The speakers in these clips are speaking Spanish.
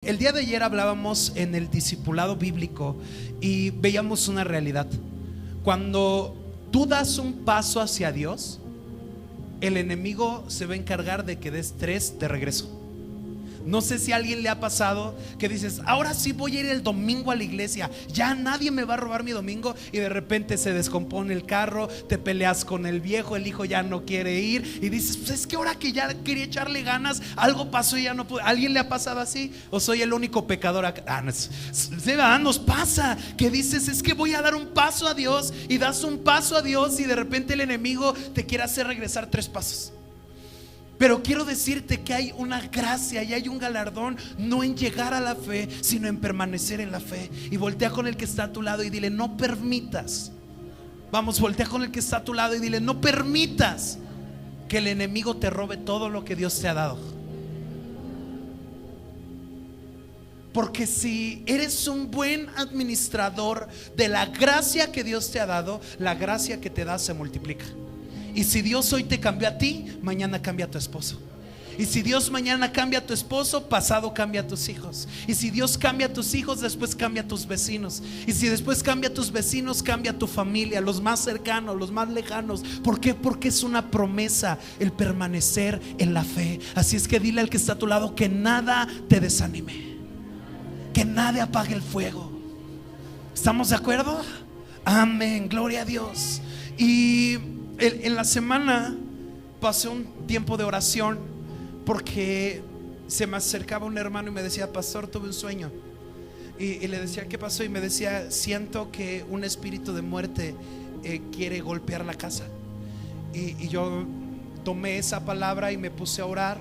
El día de ayer hablábamos en el discipulado bíblico y veíamos una realidad. Cuando tú das un paso hacia Dios, el enemigo se va a encargar de que des 3 de regreso. No sé si a alguien le ha pasado que dices: ahora sí voy a ir el domingo a la iglesia, ya nadie me va a robar mi domingo, y de repente se descompone el carro, te peleas con el viejo, el hijo ya no quiere ir y dices: pues es que ahora que ya quería echarle ganas, algo pasó y ya no pude. ¿A alguien le ha pasado así? ¿O soy el único pecador acá? Nos pasa que dices: es que voy a dar un paso a Dios, y das un paso a Dios y de repente el enemigo te quiere hacer regresar 3 pasos. Pero quiero decirte que hay una gracia y hay un galardón, no en llegar a la fe, sino en permanecer en la fe. Y voltea con el que está a tu lado y dile: no permitas. Vamos, voltea con el que está a tu lado y dile: no permitas que el enemigo te robe todo lo que Dios te ha dado. Porque si eres un buen administrador de la gracia que Dios te ha dado, la gracia que te da se multiplica. Y si Dios hoy te cambió a ti, mañana cambia a tu esposo. Y si Dios mañana cambia a tu esposo, pasado cambia a tus hijos. Y si Dios cambia a tus hijos, después cambia a tus vecinos. Y si después cambia a tus vecinos, cambia a tu familia, los más cercanos, los más lejanos. ¿Por qué? Porque es una promesa el permanecer en la fe. Así es que dile al que está a tu lado que nada te desanime, que nada apague el fuego. ¿Estamos de acuerdo? Amén, gloria a Dios. Y en la semana pasé un tiempo de oración porque se me acercaba un hermano y me decía: pastor, tuve un sueño. Y le decía: ¿qué pasó? Y me decía: siento que un espíritu de muerte quiere golpear la casa. Y yo tomé esa palabra y me puse a orar.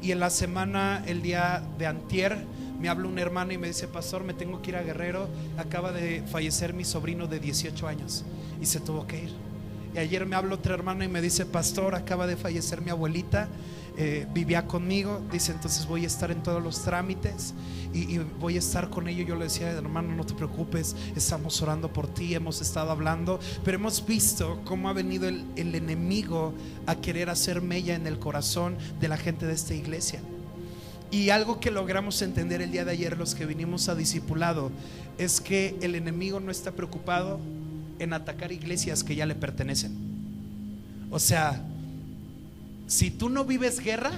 Y en la semana, el día de antier, me habla un hermano y me dice: pastor, me tengo que ir a Guerrero, acaba de fallecer mi sobrino de 18 años y se tuvo que ir. Y ayer me habló otro hermano y me dice: pastor, acaba de fallecer mi abuelita, vivía conmigo, dice, entonces voy a estar en todos los trámites y voy a estar con ello. Yo le decía: hermano, no te preocupes, estamos orando por ti, hemos estado hablando. Pero hemos visto cómo ha venido el enemigo a querer hacer mella en el corazón de la gente de esta iglesia. Y algo que logramos entender el día de ayer, los que vinimos a discipulado, es que el enemigo no está preocupado en atacar iglesias que ya le pertenecen. O sea, si tú no vives guerra,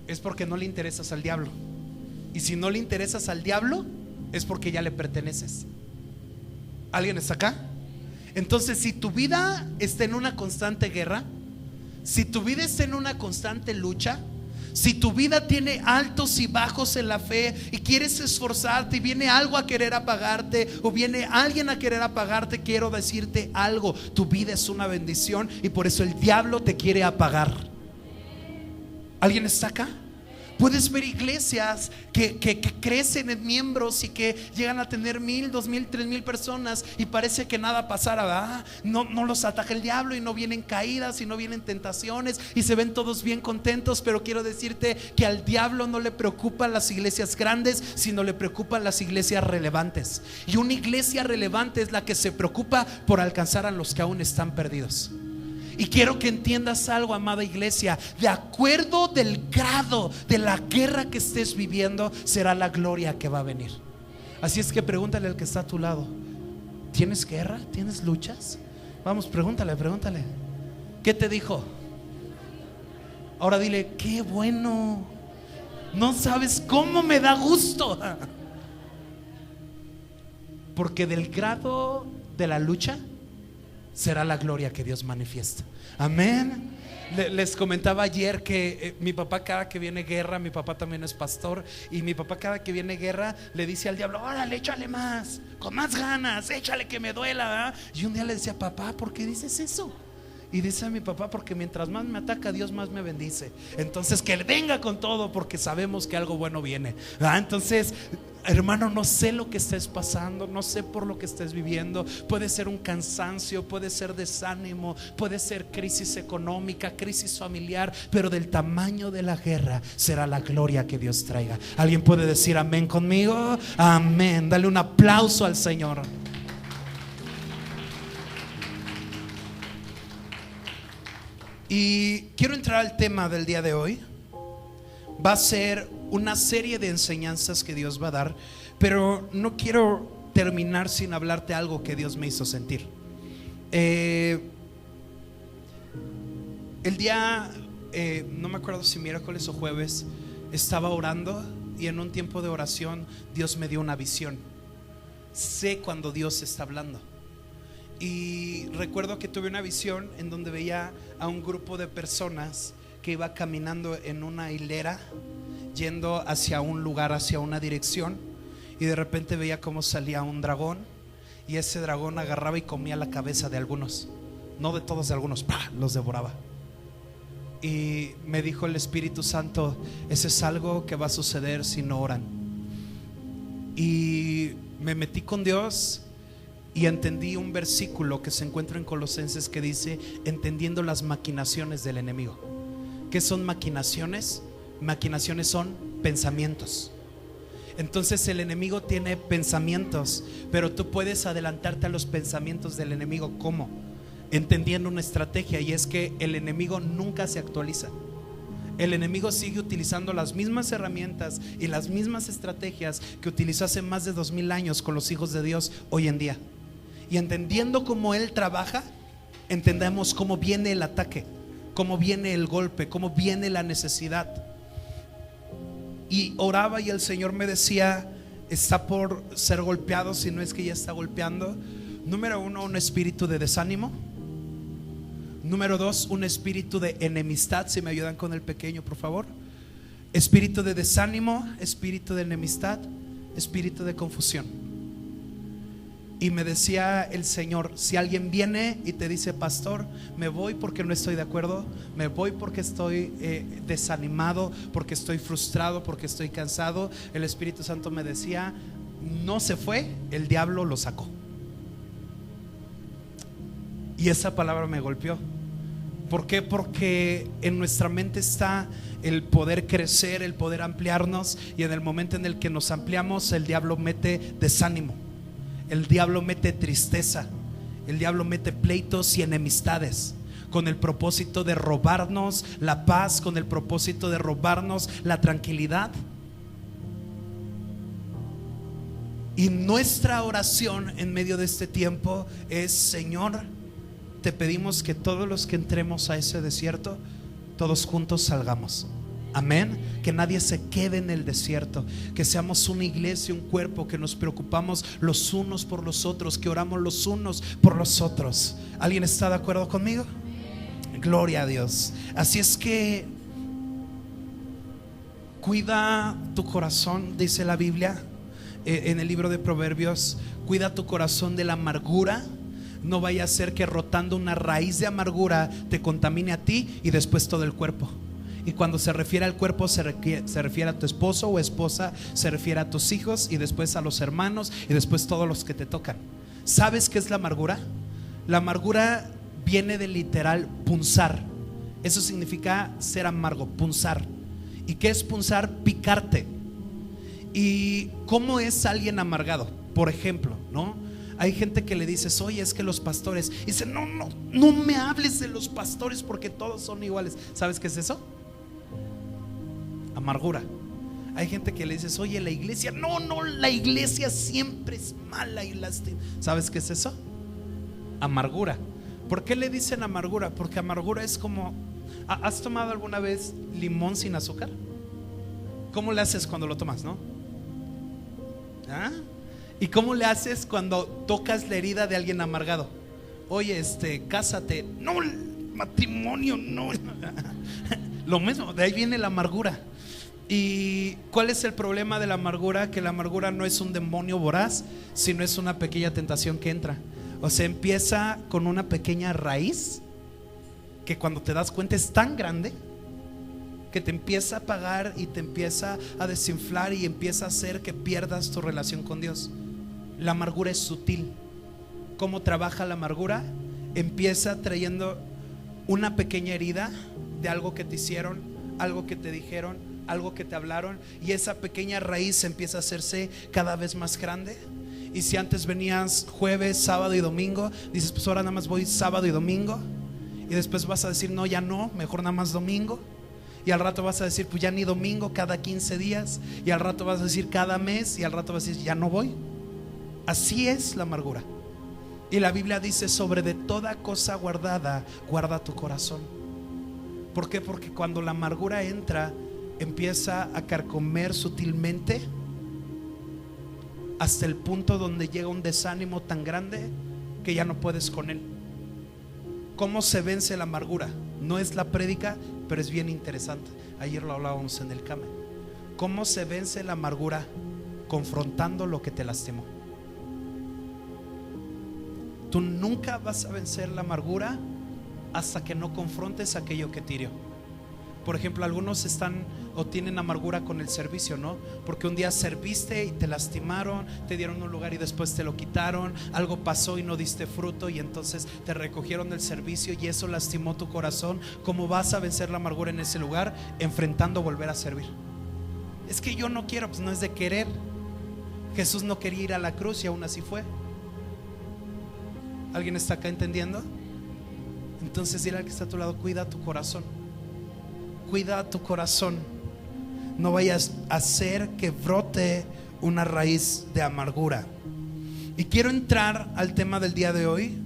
es porque no le interesas al diablo. Y si no le interesas al diablo, es porque ya le perteneces. ¿Alguien está acá? Entonces, si tu vida está en una constante guerra, si tu vida está en una constante lucha, si tu vida tiene altos y bajos en la fe y quieres esforzarte y viene algo a querer apagarte, o viene alguien a querer apagarte, quiero decirte algo: tu vida es una bendición y por eso el diablo te quiere apagar. ¿Alguien está acá? Puedes ver iglesias que crecen en miembros y que llegan a tener 1,000, 2,000, 3,000 personas y parece que nada pasara, ¿verdad? No los ataca el diablo y no vienen caídas y no vienen tentaciones y se ven todos bien contentos. Pero quiero decirte que al diablo no le preocupan las iglesias grandes, sino le preocupan las iglesias relevantes. Y una iglesia relevante es la que se preocupa por alcanzar a los que aún están perdidos. Y quiero que entiendas algo, amada iglesia: de acuerdo del grado de la guerra que estés viviendo, será la gloria que va a venir. Así es que pregúntale al que está a tu lado: ¿tienes guerra? ¿Tienes luchas? Vamos, pregúntale. ¿Qué te dijo? Ahora dile: qué bueno, no sabes cómo me da gusto. Porque del grado de la lucha será la gloria que Dios manifiesta. Amén. Les comentaba ayer que mi papá, cada que viene guerra, mi papá también es pastor, y mi papá cada que viene guerra le dice al diablo: órale, échale más, con más ganas, échale que me duela, ¿verdad? Y un día le decía: papá, ¿por qué dices eso? Y dice a mi papá: porque mientras más me ataca, Dios más me bendice. Entonces que venga con todo, porque sabemos que algo bueno viene, ¿verdad? Entonces, hermano, no sé lo que estés pasando, no sé por lo que estés viviendo. Puede ser un cansancio, puede ser desánimo, puede ser crisis económica, crisis familiar, pero del tamaño de la guerra será la gloria que Dios traiga. ¿Alguien puede decir amén conmigo? Amén. Dale un aplauso al Señor. Y quiero entrar al tema del día de hoy. Va a ser una serie de enseñanzas que Dios va a dar, pero no quiero terminar sin hablarte algo que Dios me hizo sentir. El día, no me acuerdo si miércoles o jueves, estaba orando y en un tiempo de oración Dios me dio una visión. Sé cuando Dios está hablando. Y recuerdo que tuve una visión en donde veía a un grupo de personas que iba caminando en una hilera, yendo hacia un lugar, hacia una dirección, y de repente veía cómo salía un dragón, y ese dragón agarraba y comía la cabeza de algunos, no de todos, de algunos, ¡pah!, los devoraba. Y me dijo el Espíritu Santo: eso es algo que va a suceder si no oran. Y me metí con Dios y entendí un versículo que se encuentra en Colosenses que dice: entendiendo las maquinaciones del enemigo. ¿Qué son maquinaciones? Maquinaciones son pensamientos. Entonces el enemigo tiene pensamientos, pero tú puedes adelantarte a los pensamientos del enemigo. ¿Cómo? Entendiendo una estrategia, y es que el enemigo nunca se actualiza. El enemigo sigue utilizando las mismas herramientas y las mismas estrategias que utilizó hace más de 2000 años con los hijos de Dios hoy en día. Y entendiendo cómo él trabaja, entendemos cómo viene el ataque, cómo viene el golpe, cómo viene la necesidad. Y oraba y el Señor me decía: está por ser golpeado, si no es que ya está golpeando. Número 1, un espíritu de desánimo. Número 2, un espíritu de enemistad. Si me ayudan con el pequeño, por favor. Espíritu de desánimo, espíritu de enemistad, espíritu de confusión. Y me decía el Señor: si alguien viene y te dice: pastor, me voy porque no estoy de acuerdo, me voy porque estoy desanimado, porque estoy frustrado, porque estoy cansado, el Espíritu Santo me decía: no se fue, el diablo lo sacó. Y esa palabra me golpeó. ¿Por qué? Porque en nuestra mente está el poder crecer, el poder ampliarnos, y en el momento en el que nos ampliamos, el diablo mete desánimo, el diablo mete tristeza, el diablo mete pleitos y enemistades, con el propósito de robarnos la paz, con el propósito de robarnos la tranquilidad. Y nuestra oración en medio de este tiempo es: Señor, te pedimos que todos los que entremos a ese desierto, todos juntos salgamos. Amén. Que nadie se quede en el desierto, que seamos una iglesia, un cuerpo, que nos preocupamos los unos por los otros, que oramos los unos por los otros. ¿Alguien está de acuerdo conmigo? Gloria a Dios. Así es que cuida tu corazón, dice la Biblia en el libro de Proverbios: cuida tu corazón de la amargura. No vaya a ser que rotando una raíz de amargura te contamine a ti y después todo el cuerpo. Y cuando se refiere al cuerpo se refiere a tu esposo o esposa, se refiere a tus hijos y después a los hermanos y después todos los que te tocan. ¿Sabes qué es la amargura? La amargura viene del literal punzar. Eso significa ser amargo, punzar. ¿Y qué es punzar? Picarte. ¿Y cómo es alguien amargado? Por ejemplo, ¿no? Hay gente que le dices: oye, es que los pastores. Y dice: no me hables de los pastores porque todos son iguales. ¿Sabes qué es eso? Amargura. Hay gente que le dices: oye, la iglesia. No, la iglesia siempre es mala y lástima. ¿Sabes qué es eso? Amargura. ¿Por qué le dicen amargura? Porque amargura es como... ¿Has tomado alguna vez limón sin azúcar? ¿Cómo le haces cuando lo tomas, no? ¿Ah? ¿Y cómo le haces cuando tocas la herida de alguien amargado? Oye, cásate. No, matrimonio, no. Lo mismo, de ahí viene la amargura. ¿Y cuál es el problema de la amargura? Que la amargura no es un demonio voraz, sino es una pequeña tentación que entra. O sea, empieza con una pequeña raíz que cuando te das cuenta es tan grande que te empieza a apagar y te empieza a desinflar y empieza a hacer que pierdas tu relación con Dios. La amargura es sutil. ¿Cómo trabaja la amargura? Empieza trayendo una pequeña herida de algo que te hicieron, algo que te dijeron, algo que te hablaron, y esa pequeña raíz empieza a hacerse cada vez más grande. Y si antes venías jueves, sábado y domingo, dices: pues ahora nada más voy sábado y domingo. Y después vas a decir: no, ya no, mejor nada más domingo. Y al rato vas a decir, pues ya ni domingo, cada 15 días. Y al rato vas a decir cada mes. Y al rato vas a decir, ya no voy. Así es la amargura. Y la Biblia dice, sobre de toda cosa guardada, guarda tu corazón. ¿Por qué? Porque cuando la amargura entra, empieza a carcomer sutilmente hasta el punto donde llega un desánimo tan grande que ya no puedes con él. ¿Cómo se vence la amargura? No es la prédica, pero es bien interesante. Ayer lo hablábamos en el CAME. ¿Cómo se vence la amargura? Confrontando lo que te lastimó. Tú nunca vas a vencer la amargura hasta que no confrontes aquello que te hirió. Por ejemplo, algunos están o tienen amargura con el servicio, ¿no? Porque un día serviste y te lastimaron, te dieron un lugar y después te lo quitaron, algo pasó y no diste fruto y entonces te recogieron del servicio y eso lastimó tu corazón. ¿Cómo vas a vencer la amargura en ese lugar? Enfrentando volver a servir. Es que yo no quiero, pues no es de querer. Jesús no quería ir a la cruz y aún así fue. ¿Alguien está acá entendiendo? Entonces dile al que está a tu lado, cuida tu corazón. Cuida tu corazón. No vayas a hacer que brote una raíz de amargura. Y quiero entrar al tema del día de hoy.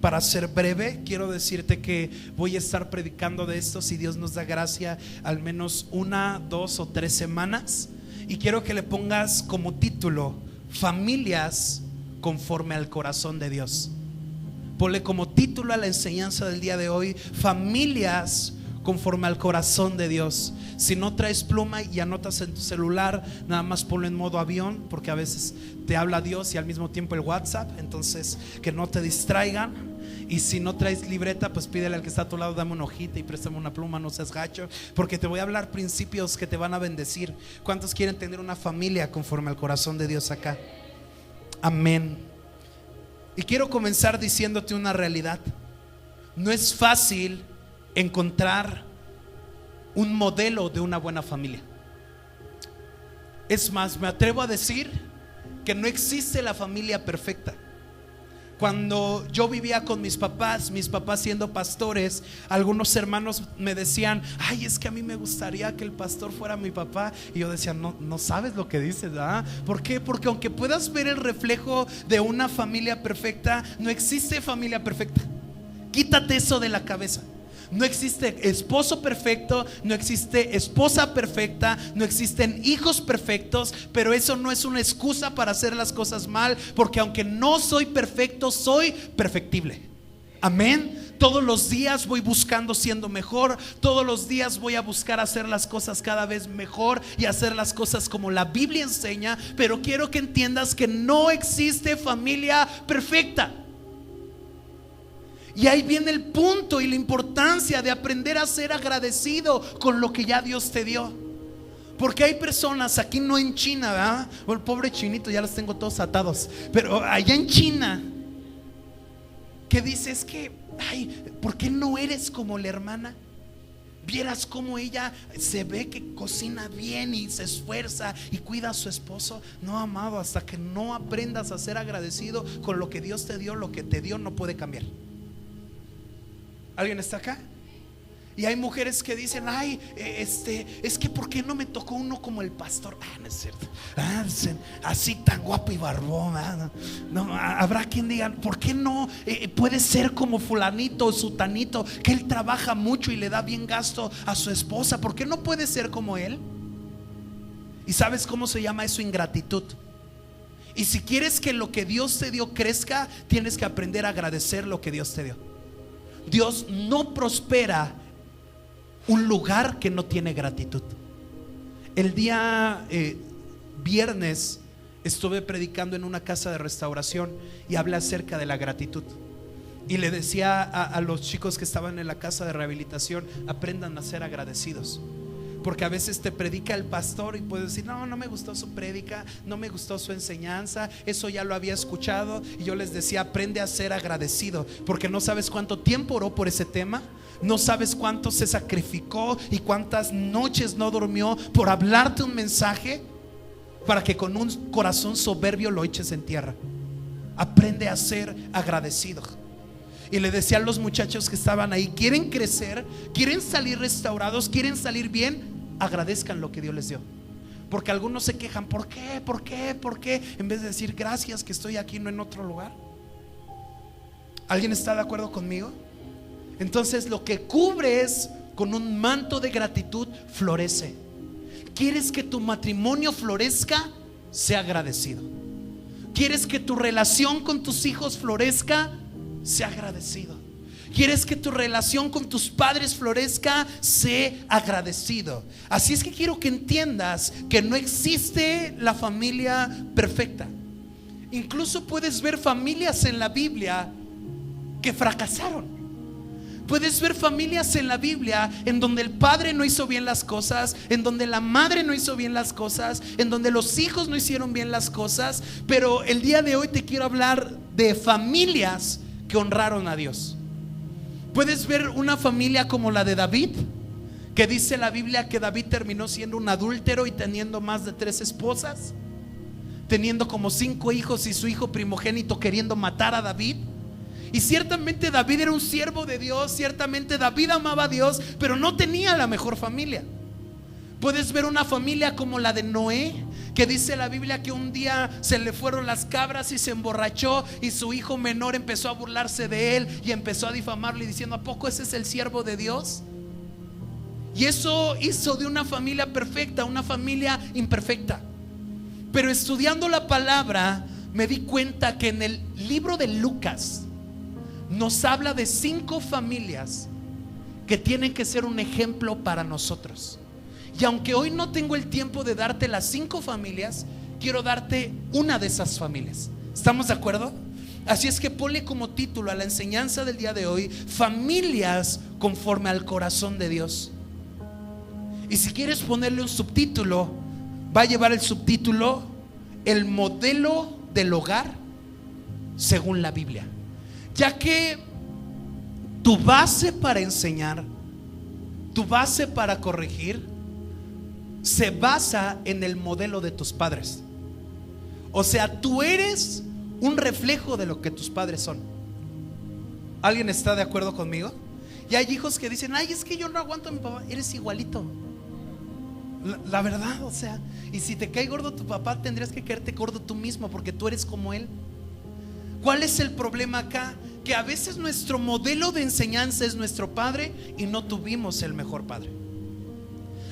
Para ser breve, quiero decirte que voy a estar predicando de esto, si Dios nos da gracia, al menos 1, 2 o 3 semanas. Y quiero que le pongas como título, familias conforme al corazón de Dios. Ponle como título a la enseñanza del día de hoy, familias conforme al corazón de Dios. Si no traes pluma y anotas en tu celular, nada más ponlo en modo avión, porque a veces te habla Dios y al mismo tiempo el WhatsApp, entonces que no te distraigan. Y si no traes libreta, pues pídele al que está a tu lado, dame una hojita y préstame una pluma, no seas gacho, porque te voy a hablar principios que te van a bendecir. ¿Cuántos quieren tener una familia conforme al corazón de Dios acá? Amén. Y quiero comenzar diciéndote una realidad. No es fácil encontrar un modelo de una buena familia. Es más, me atrevo a decir que no existe la familia perfecta. Cuando yo vivía con mis papás siendo pastores, algunos hermanos me decían, ay, es que a mí me gustaría que el pastor fuera mi papá. Y yo decía, no sabes lo que dices, ¿ah? ¿Por qué? Porque aunque puedas ver el reflejo de una familia perfecta, no existe familia perfecta. Quítate eso de la cabeza. No existe esposo perfecto, no existe esposa perfecta, no existen hijos perfectos, pero eso no es una excusa para hacer las cosas mal, porque aunque no soy perfecto, soy perfectible. Amén. Todos los días voy buscando siendo mejor, todos los días voy a buscar hacer las cosas cada vez mejor y hacer las cosas como la Biblia enseña, pero quiero que entiendas que no existe familia perfecta. Y ahí viene el punto y la importancia de aprender a ser agradecido con lo que ya Dios te dio. Porque hay personas aquí, no en China, ¿verdad? O el pobre chinito, ya los tengo todos atados, pero allá en China, que dices que, ay, ¿por qué no eres como la hermana? Vieras cómo ella se ve que cocina bien y se esfuerza y cuida a su esposo. No, amado, hasta que no aprendas a ser agradecido con lo que Dios te dio, lo que te dio no puede cambiar. ¿Alguien está acá? Y hay mujeres que dicen, ay, es que ¿por qué no me tocó uno como el pastor? No es cierto. Así tan guapo y barbón. No, habrá quien diga, ¿por qué no puede ser como fulanito o sutanito, que él trabaja mucho y le da bien gasto a su esposa? ¿Por qué no puede ser como él? ¿Y sabes cómo se llama eso? Ingratitud. Y si quieres que lo que Dios te dio crezca, tienes que aprender a agradecer lo que Dios te dio. Dios no prospera un lugar que no tiene gratitud. El día viernes estuve predicando en una casa de restauración y hablé acerca de la gratitud. Y le decía a los chicos que estaban en la casa de rehabilitación, aprendan a ser agradecidos. Porque a veces te predica el pastor y puedes decir, no me gustó su prédica, no me gustó su enseñanza, eso ya lo había escuchado. Y yo les decía, aprende a ser agradecido, porque no sabes cuánto tiempo oró por ese tema, no sabes cuánto se sacrificó y cuántas noches no durmió por hablarte un mensaje, para que con un corazón soberbio lo eches en tierra. Aprende a ser agradecido. Y le decía a los muchachos que estaban ahí: quieren crecer, quieren salir restaurados, quieren salir bien, agradezcan lo que Dios les dio. Porque algunos se quejan: ¿por qué? ¿Por qué? ¿Por qué? En vez de decir: gracias que estoy aquí, no en otro lugar. ¿Alguien está de acuerdo conmigo? Entonces lo que cubres con un manto de gratitud florece. ¿Quieres que tu matrimonio florezca? Sea agradecido. ¿Quieres que tu relación con tus hijos florezca? Sea agradecido. ¿Quieres que tu relación con tus padres florezca? Sé agradecido. Así es que quiero que entiendas que no existe la familia perfecta. Incluso puedes ver familias en la Biblia que fracasaron. Puedes ver familias en la Biblia en donde el padre no hizo bien las cosas, en donde la madre no hizo bien las cosas, en donde los hijos no hicieron bien las cosas. Pero el día de hoy te quiero hablar de familias que honraron a Dios. Puedes ver una familia como la de David, que dice la Biblia que David terminó siendo un adúltero y teniendo más de 3 esposas, teniendo como 5 hijos y su hijo primogénito queriendo matar a David. Y ciertamente David era un siervo de Dios, ciertamente David amaba a Dios, pero no tenía la mejor familia. Puedes ver una familia como la de Noé, que dice la Biblia que un día se le fueron las cabras y se emborrachó, y su hijo menor empezó a burlarse de él y empezó a difamarle diciendo: ¿a poco ese es el siervo de Dios? Y eso hizo de una familia perfecta una familia imperfecta. Pero estudiando la palabra me di cuenta que en el libro de Lucas nos habla de 5 familias que tienen que ser un ejemplo para nosotros. Y aunque hoy no tengo el tiempo de darte las 5 familias, quiero darte una de esas familias. ¿Estamos de acuerdo? Así es que ponle como título a la enseñanza del día de hoy: familias conforme al corazón de Dios. Y si quieres ponerle un subtítulo, va a llevar el subtítulo: el modelo del hogar según la Biblia. Ya que tu base para enseñar, tu base para corregir, se basa en el modelo de tus padres. O sea, tú eres un reflejo de lo que tus padres son. ¿Alguien está de acuerdo conmigo? Y hay hijos que dicen: ay, es que yo no aguanto a mi papá. Eres igualito. La verdad, o sea, y si te cae gordo tu papá, tendrías que caerte gordo tú mismo, porque tú eres como él. ¿Cuál es el problema acá? Que a veces nuestro modelo de enseñanza es nuestro padre y no tuvimos el mejor padre.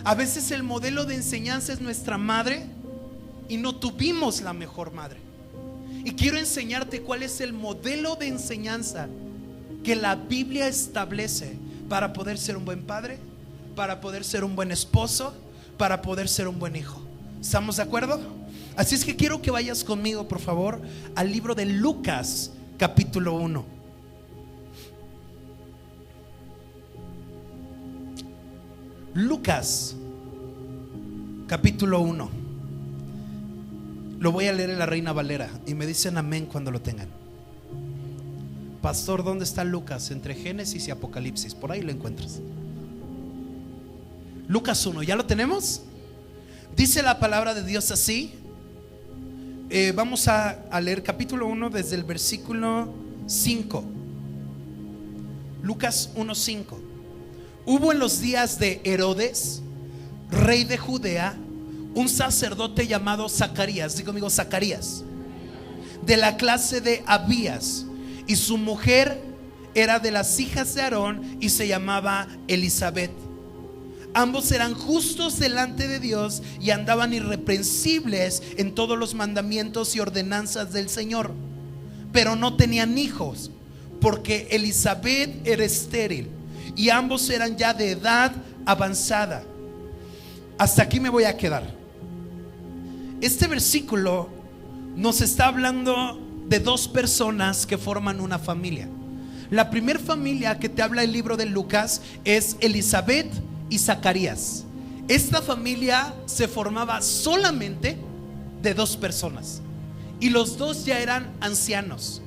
A veces el modelo de enseñanza es nuestra madre y no tuvimos la mejor madre. Y quiero enseñarte cuál es el modelo de enseñanza que la Biblia establece para poder ser un buen padre, para poder ser un buen esposo, para poder ser un buen hijo. ¿Estamos de acuerdo? Así es que quiero que vayas conmigo, por favor, al libro de Lucas, capítulo 1. Lucas, capítulo 1. Lo voy a leer en la Reina Valera y me dicen amén cuando lo tengan. Pastor, ¿dónde está Lucas? Entre Génesis y Apocalipsis, por ahí lo encuentras. Lucas 1, ¿ya lo tenemos? Dice la palabra de Dios así. Vamos a leer capítulo 1 desde el versículo 5. Lucas 1:5. Hubo en los días de Herodes, rey de Judea, un sacerdote llamado Zacarías. Digo conmigo, Zacarías, de la clase de Abías, y su mujer era de las hijas de Aarón y se llamaba Elisabet. Ambos eran justos delante de Dios y andaban irreprensibles en todos los mandamientos y ordenanzas del Señor. Pero no tenían hijos, porque Elisabet era estéril y ambos eran ya de edad avanzada. Hasta aquí me voy a quedar. Este versículo nos está hablando de 2 personas que forman una familia. La primera familia que te habla el libro de Lucas es Elisabet y Zacarías. Esta familia se formaba solamente de 2 personas y los 2 ya eran ancianos.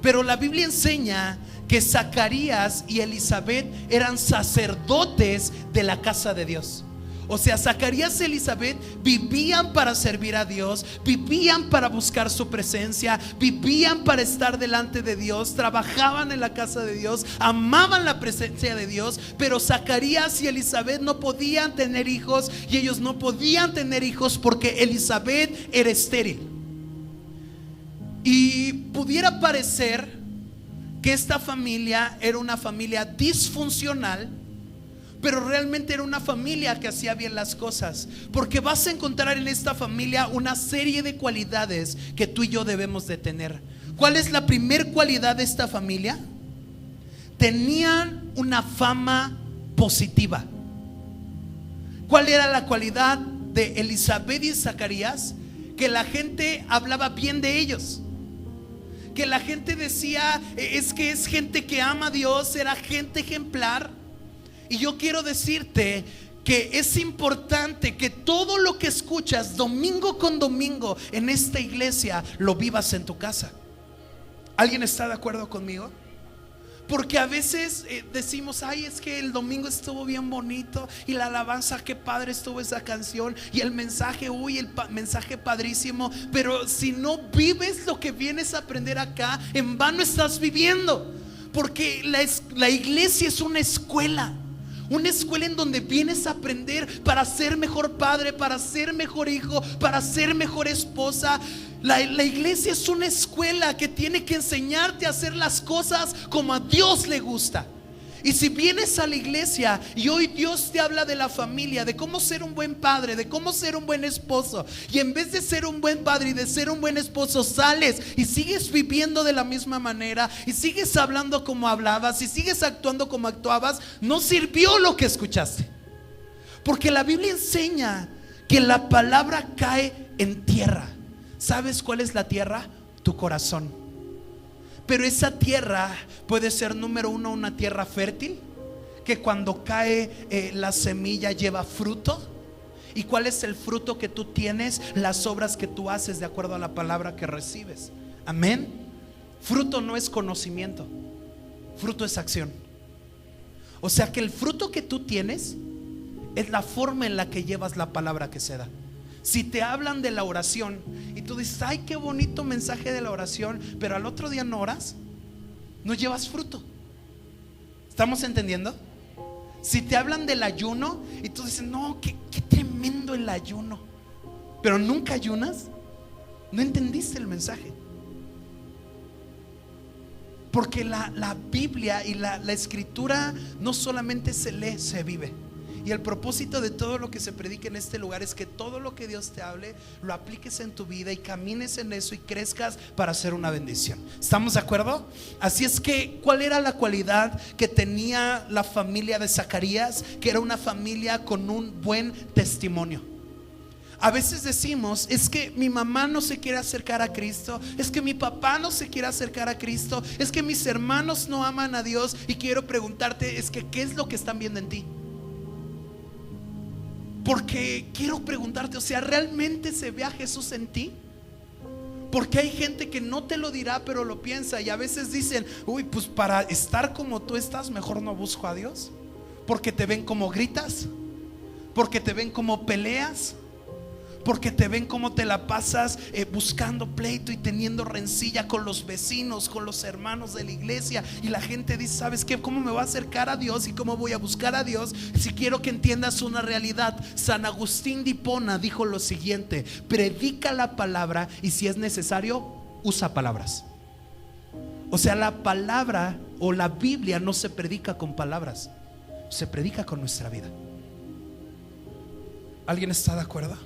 Pero la Biblia enseña que Zacarías y Elisabet eran sacerdotes de la casa de Dios. O sea, Zacarías y Elizabeth vivían para servir a Dios, vivían para buscar su presencia, vivían para estar delante de Dios, trabajaban en la casa de Dios, amaban la presencia de Dios. Pero Zacarías y Elizabeth no podían tener hijos, y ellos no podían tener hijos porque Elizabeth era estéril. Y pudiera parecer que esta familia era una familia disfuncional, pero realmente era una familia que hacía bien las cosas, porque vas a encontrar en esta familia una serie de cualidades que tú y yo debemos de tener. ¿Cuál es la primer cualidad de esta familia? Tenían una fama positiva. ¿Cuál era la cualidad de Elizabeth y Zacarías? Que la gente hablaba bien de ellos, que la gente decía, es que es gente que ama a Dios, era gente ejemplar. Y yo quiero decirte que es importante que todo lo que escuchas domingo con domingo en esta iglesia lo vivas en tu casa. ¿Alguien está de acuerdo conmigo? Porque a veces decimos, ay, es que el domingo estuvo bien bonito, y la alabanza, qué padre estuvo esa canción, y el mensaje, uy, el mensaje padrísimo. Pero si no vives lo que vienes a aprender acá, en vano estás viviendo. Porque la iglesia es una escuela en donde vienes a aprender para ser mejor padre, para ser mejor hijo, para ser mejor esposa. La iglesia es una escuela que tiene que enseñarte a hacer las cosas como a Dios le gusta. Y si vienes a la iglesia y hoy Dios te habla de la familia, de cómo ser un buen padre, de cómo ser un buen esposo, y en vez de ser un buen padre y de ser un buen esposo sales y sigues viviendo de la misma manera, y sigues hablando como hablabas, y sigues actuando como actuabas, no sirvió lo que escuchaste. Porque la Biblia enseña que la palabra cae en tierra. ¿Sabes cuál es la tierra? Tu corazón. Pero esa tierra puede ser, número uno, una tierra fértil, que cuando cae la semilla lleva fruto. ¿Y cuál es el fruto que tú tienes? Las obras que tú haces de acuerdo a la palabra que recibes. Amén. Fruto no es conocimiento, fruto es acción. O sea que el fruto que tú tienes es la forma en la que llevas la palabra que se da. Si te hablan de la oración y tú dices, ay, qué bonito mensaje de la oración, pero al otro día no oras, no llevas fruto. ¿Estamos entendiendo? Si te hablan del ayuno y tú dices, no, qué tremendo el ayuno, pero nunca ayunas, no entendiste el mensaje. Porque la Biblia y la escritura no solamente se lee, se vive. Y el propósito de todo lo que se predica en este lugar es que todo lo que Dios te hable lo apliques en tu vida y camines en eso y crezcas para ser una bendición. ¿Estamos de acuerdo? Así es que, ¿cuál era la cualidad que tenía la familia de Zacarías? Que era una familia con un buen testimonio. A veces decimos, es que mi mamá no se quiere acercar a Cristo, es que mi papá no se quiere acercar a Cristo, es que mis hermanos no aman a Dios. Y quiero preguntarte, es que ¿qué es lo que están viendo en ti? Porque quiero preguntarte, o sea, ¿realmente se ve a Jesús en ti? Porque hay gente que no te lo dirá, pero lo piensa. Y a veces dicen, uy, pues para estar como tú estás, mejor no busco a Dios. Porque te ven como gritas, porque te ven como peleas, porque te ven como te la pasas buscando pleito y teniendo rencilla con los vecinos, con los hermanos de la iglesia. Y la gente dice, ¿sabes qué? ¿Cómo me voy a acercar a Dios y cómo voy a buscar a Dios? Si quiero que entiendas una realidad, San Agustín de Hipona dijo lo siguiente: predica la palabra y si es necesario, usa palabras. O sea, la palabra o la Biblia no se predica con palabras, se predica con nuestra vida. ¿Alguien está de acuerdo?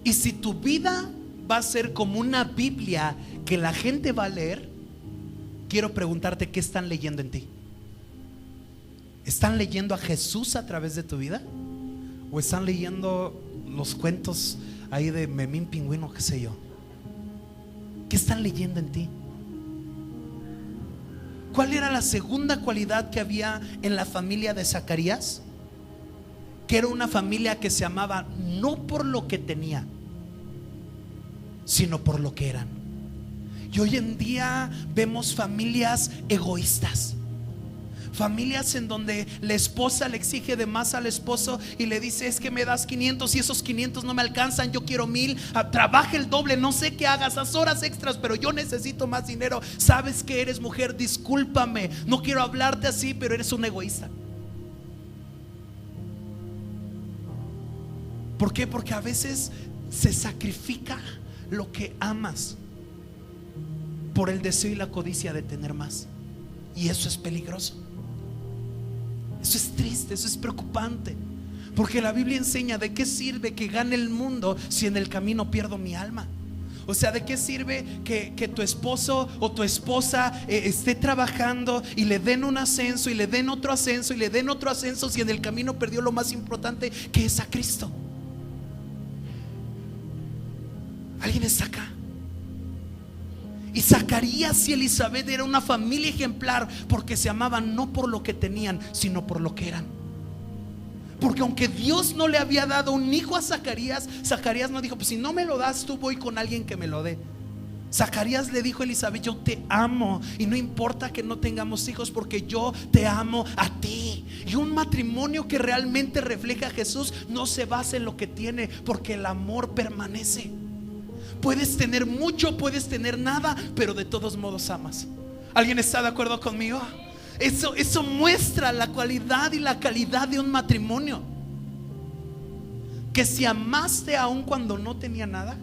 Y si tu vida va a ser como una Biblia que la gente va a leer, quiero preguntarte, ¿qué están leyendo en ti? ¿Están leyendo a Jesús a través de tu vida? ¿O están leyendo los cuentos ahí de Memín Pingüino, qué sé yo? ¿Qué están leyendo en ti? ¿Cuál era la segunda cualidad que había en la familia de Zacarías? Que era una familia que se amaba no por lo que tenía, sino por lo que eran. Y hoy en día vemos familias egoístas, Familias en donde la esposa le exige de más al esposo y le dice: es que me das 500 y esos 500 no me alcanzan, yo quiero 1000. Trabaja el doble, no sé qué hagas, haz horas extras, pero yo necesito más dinero. Sabes que eres mujer, discúlpame, no quiero hablarte así, pero eres un egoísta. ¿Por qué? Porque a veces se sacrifica lo que amas por el deseo y la codicia de tener más. Y eso es peligroso. Eso es triste, eso es preocupante. Porque la Biblia enseña: ¿de qué sirve que gane el mundo si en el camino pierdo mi alma? O sea, ¿de qué sirve que tu esposo o tu esposa esté trabajando y le den un ascenso y le den otro ascenso y le den otro ascenso si en el camino perdió lo más importante, que es a Cristo? ¿Alguien está acá? Y Zacarías y Elizabeth era una familia ejemplar porque se amaban no por lo que tenían, sino por lo que eran. Porque aunque Dios no le había dado un hijo a Zacarías, Zacarías no dijo: pues si no me lo das tú, voy con alguien que me lo dé. Zacarías le dijo a Elizabeth: yo te amo y no importa que no tengamos hijos, porque yo te amo a ti. Y un matrimonio que realmente refleja a Jesús no se basa en lo que tiene, porque el amor permanece. Puedes tener mucho, puedes tener nada, pero de todos modos amas. ¿Alguien está de acuerdo conmigo? Eso muestra la cualidad y la calidad de un matrimonio. Que si amaste aún cuando no tenía nada,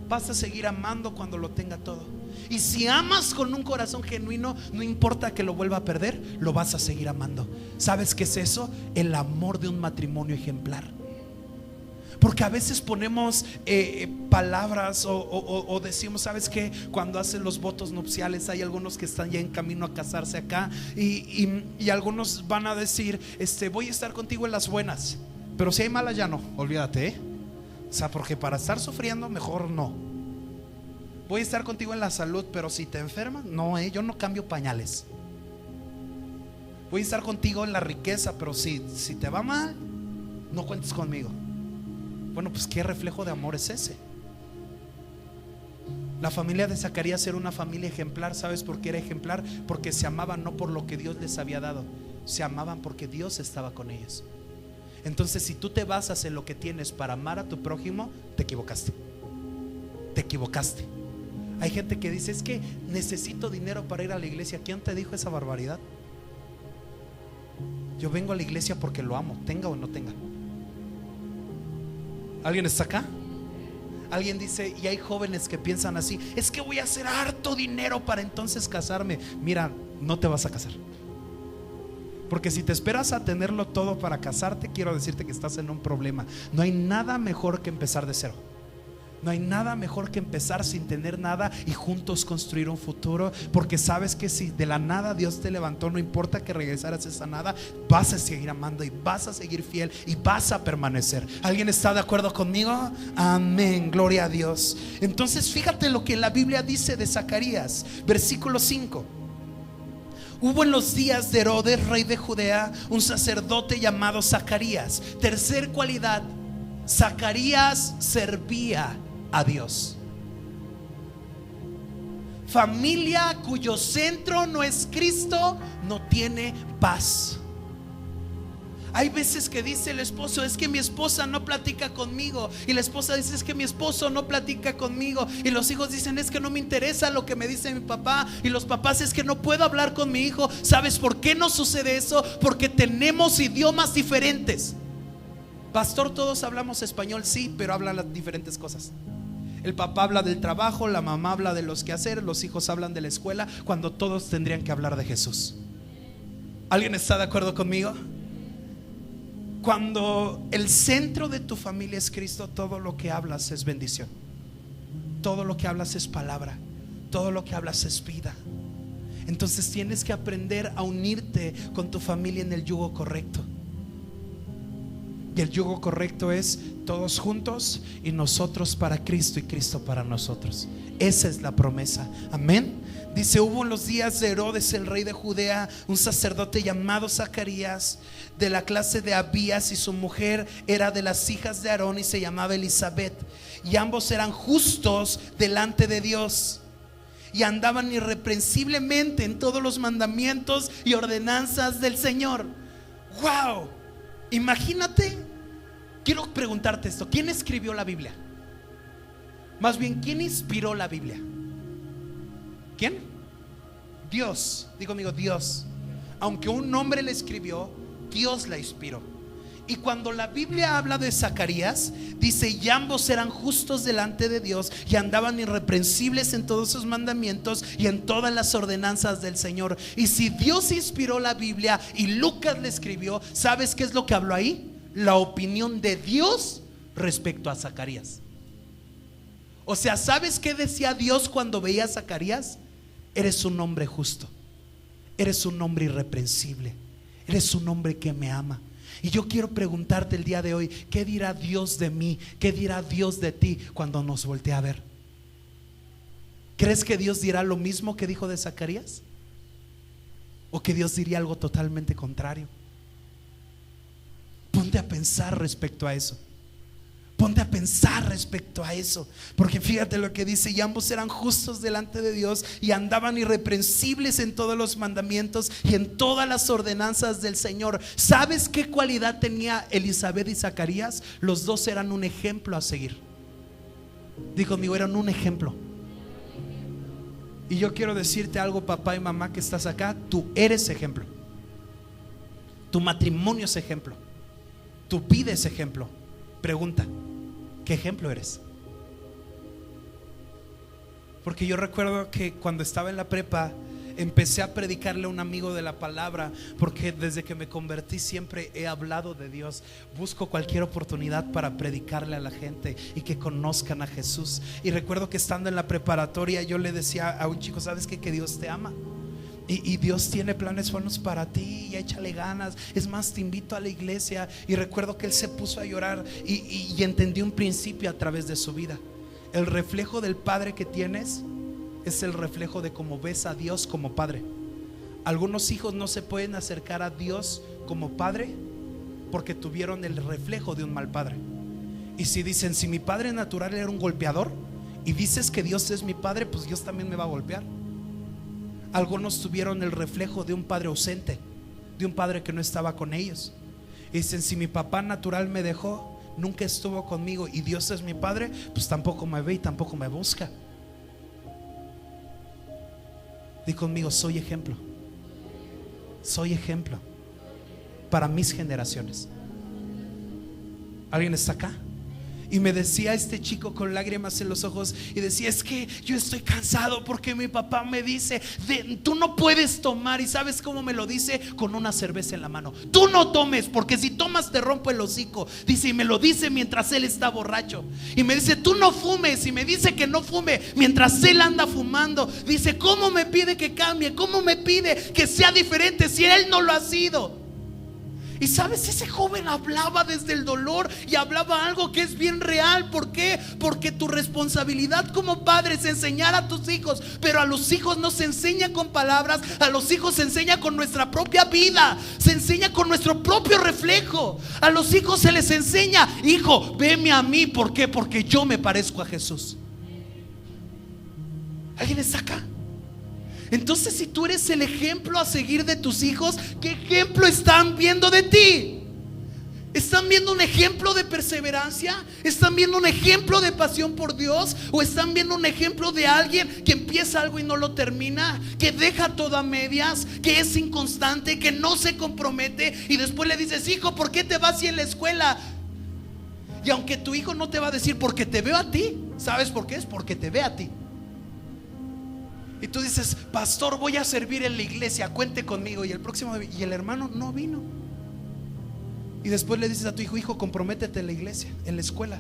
vas a seguir amando cuando lo tenga todo. Y si amas con un corazón genuino, no importa que lo vuelva a perder, lo vas a seguir amando. ¿Sabes qué es eso? El amor de un matrimonio ejemplar. Porque a veces ponemos palabras o decimos: ¿sabes qué? Cuando hacen los votos nupciales, hay algunos que están ya en camino a casarse acá y algunos van a decir: voy a estar contigo en las buenas, pero si hay malas ya no, olvídate, O sea, porque para estar sufriendo mejor no. Voy a estar contigo en la salud, pero si te enfermas, no, yo no cambio pañales. Voy a estar contigo en la riqueza, pero si te va mal, no cuentes conmigo. Bueno, pues ¿qué reflejo de amor es ese? La familia de Zacarías era una familia ejemplar. ¿Sabes por qué era ejemplar? Porque se amaban no por lo que Dios les había dado, se amaban porque Dios estaba con ellos. Entonces, si tú te basas en lo que tienes para amar a tu prójimo, te equivocaste. Te equivocaste. Hay gente que dice: es que necesito dinero para ir a la iglesia. ¿Quién te dijo esa barbaridad? Yo vengo a la iglesia porque lo amo, tenga o no tenga. ¿Alguien está acá? Alguien dice, y hay jóvenes que piensan así: es que voy a hacer harto dinero para entonces casarme. Mira, no te vas a casar. Porque si te esperas a tenerlo todo para casarte, quiero decirte que estás en un problema. No hay nada mejor que empezar de cero. No hay nada mejor que empezar sin tener nada y juntos construir un futuro. Porque sabes que si de la nada Dios te levantó, no importa que regresaras a esa nada, vas a seguir amando y vas a seguir fiel y vas a permanecer. ¿Alguien está de acuerdo conmigo? Amén, gloria a Dios. Entonces fíjate lo que la Biblia dice de Zacarías, versículo 5. Hubo en los días de Herodes, rey de Judea, un sacerdote llamado Zacarías. Tercer cualidad: Zacarías servía a Dios. Familia cuyo centro no es Cristo no tiene paz. Hay veces que dice el esposo: es que mi esposa no platica conmigo. Y la esposa dice: es que mi esposo no platica conmigo. Y los hijos dicen: es que no me interesa lo que me dice mi papá. Y los papás: es que no puedo hablar con mi hijo. ¿Sabes por qué no sucede eso? Porque tenemos idiomas diferentes. Pastor, todos hablamos español, sí, pero hablan las diferentes cosas. El papá habla del trabajo, la mamá habla de los quehaceres, los hijos hablan de la escuela, cuando todos tendrían que hablar de Jesús. ¿Alguien está de acuerdo conmigo? Cuando el centro de tu familia es Cristo, todo lo que hablas es bendición. Todo lo que hablas es palabra. Todo lo que hablas es vida. Entonces tienes que aprender a unirte con tu familia en el yugo correcto. Y el yugo correcto es todos juntos y nosotros para Cristo y Cristo para nosotros. Esa es la promesa. Amén. Dice: hubo en los días de Herodes, el rey de Judea, un sacerdote llamado Zacarías, de la clase de Abías, y su mujer era de las hijas de Aarón y se llamaba Elizabeth. Y ambos eran justos delante de Dios y andaban irreprensiblemente en todos los mandamientos y ordenanzas del Señor. ¡Wow! Imagínate. Quiero preguntarte esto: ¿quién escribió la Biblia? Más bien, ¿quién inspiró la Biblia? ¿Quién? Dios. Digo conmigo, Dios. Aunque un hombre la escribió, Dios la inspiró. Y cuando la Biblia habla de Zacarías, dice: y ambos eran justos delante de Dios y andaban irreprensibles en todos sus mandamientos y en todas las ordenanzas del Señor. Y si Dios inspiró la Biblia y Lucas la escribió, ¿sabes qué es lo que habló ahí? La opinión de Dios respecto a Zacarías. O sea, ¿sabes qué decía Dios cuando veía a Zacarías? Eres un hombre justo, eres un hombre irreprensible, eres un hombre que me ama. Y yo quiero preguntarte el día de hoy: ¿qué dirá Dios de mí? ¿Qué dirá Dios de ti cuando nos voltee a ver? ¿Crees que Dios dirá lo mismo que dijo de Zacarías? ¿O que Dios diría algo totalmente contrario? Ponte a pensar respecto a eso. Ponte a pensar respecto a eso. Porque fíjate lo que dice: y ambos eran justos delante de Dios y andaban irreprensibles en todos los mandamientos y en todas las ordenanzas del Señor. ¿Sabes qué cualidad tenía Elisabet y Zacarías? Los dos eran un ejemplo a seguir. Digo conmigo, eran un ejemplo. Y yo quiero decirte algo, papá y mamá que estás acá: tú eres ejemplo. Tu matrimonio es ejemplo. Tu vida es ejemplo. Pregunta: ¿qué ejemplo eres? Porque yo recuerdo que cuando estaba en la prepa empecé a predicarle a un amigo de la palabra, porque desde que me convertí siempre he hablado de Dios. Busco cualquier oportunidad para predicarle a la gente y que conozcan a Jesús. Y recuerdo que estando en la preparatoria yo le decía a un chico: ¿sabes qué? Que Dios te ama. Y Dios tiene planes buenos para ti, y échale ganas. Es más, te invito a la iglesia. Y recuerdo que él se puso a llorar y entendió un principio a través de su vida. El reflejo del padre que tienes es el reflejo de cómo ves a Dios como padre. Algunos hijos no se pueden acercar a Dios como padre porque tuvieron el reflejo de un mal padre. Y si dicen: si mi padre natural era un golpeador y dices que Dios es mi padre, pues Dios también me va a golpear. Algunos tuvieron el reflejo de un padre ausente, de un padre que no estaba con ellos. Y dicen: si mi papá natural me dejó, nunca estuvo conmigo, y Dios es mi padre, pues tampoco me ve y tampoco me busca. Di conmigo: soy ejemplo. Soy ejemplo para mis generaciones. ¿Alguien está acá? Y me decía este chico con lágrimas en los ojos y decía: es que yo estoy cansado porque mi papá me dice: tú no puedes tomar. ¿Y sabes cómo me lo dice? Con una cerveza en la mano: tú no tomes, porque si tomas te rompo el hocico. Dice, y me lo dice mientras él está borracho. Y me dice: tú no fumes, y me dice que no fume mientras él anda fumando. Dice: ¿cómo me pide que cambie? ¿Cómo me pide que sea diferente si él no lo ha sido? Y sabes, ese joven hablaba desde el dolor y hablaba algo que es bien real. ¿Por qué? Porque tu responsabilidad como padre es enseñar a tus hijos. Pero a los hijos no se enseña con palabras, a los hijos se enseña con nuestra propia vida, se enseña con nuestro propio reflejo. A los hijos se les enseña: hijo, veme a mí. ¿Por qué? Porque yo me parezco a Jesús. ¿Alguien está acá? Entonces, si tú eres el ejemplo a seguir de tus hijos, ¿qué ejemplo están viendo de ti? ¿Están viendo un ejemplo de perseverancia? ¿Están viendo un ejemplo de pasión por Dios? ¿O están viendo un ejemplo de alguien que empieza algo y no lo termina? Que deja todo a medias, que es inconstante, que no se compromete, y después le dices: hijo, ¿por qué te vas así en la escuela? Y aunque tu hijo no te va a decir: porque te veo a ti, ¿sabes por qué? Es porque te ve a ti. Y tú dices: pastor, voy a servir en la iglesia, cuente conmigo. Y el hermano no vino. Y después le dices a tu hijo: hijo, comprométete en la iglesia, en la escuela.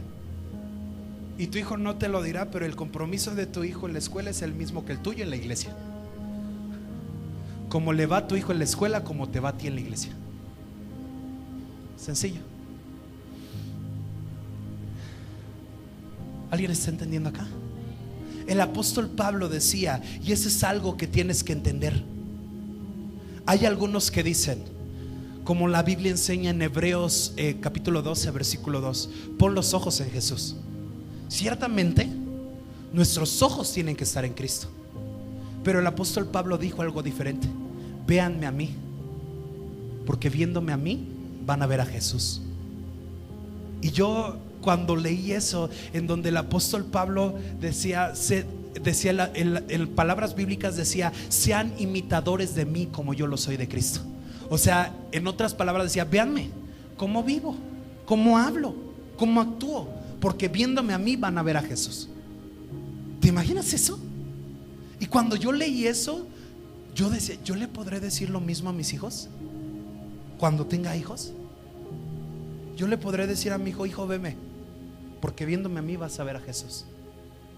Y tu hijo no te lo dirá, pero el compromiso de tu hijo en la escuela es el mismo que el tuyo en la iglesia. Como le va a tu hijo en la escuela, como te va a ti en la iglesia. Sencillo. ¿Alguien está entendiendo acá? El apóstol Pablo decía, y eso es algo que tienes que entender. Hay algunos que dicen, como la Biblia enseña en Hebreos capítulo 12 versículo 2: pon los ojos en Jesús. Ciertamente nuestros ojos tienen que estar en Cristo. Pero el apóstol Pablo dijo algo diferente: véanme a mí, porque viéndome a mí van a ver a Jesús. Y yo cuando leí eso, en donde el apóstol Pablo decía en palabras bíblicas decía: sean imitadores de mí como yo lo soy de Cristo. O sea, en otras palabras decía: véanme cómo vivo, cómo hablo, cómo actúo, porque viéndome a mí van a ver a Jesús. ¿Te imaginas eso? Y cuando yo leí eso, yo decía: ¿yo le podré decir lo mismo a mis hijos cuando tenga hijos? Yo le podré decir a mi hijo: hijo, veme, porque viéndome a mí vas a ver a Jesús,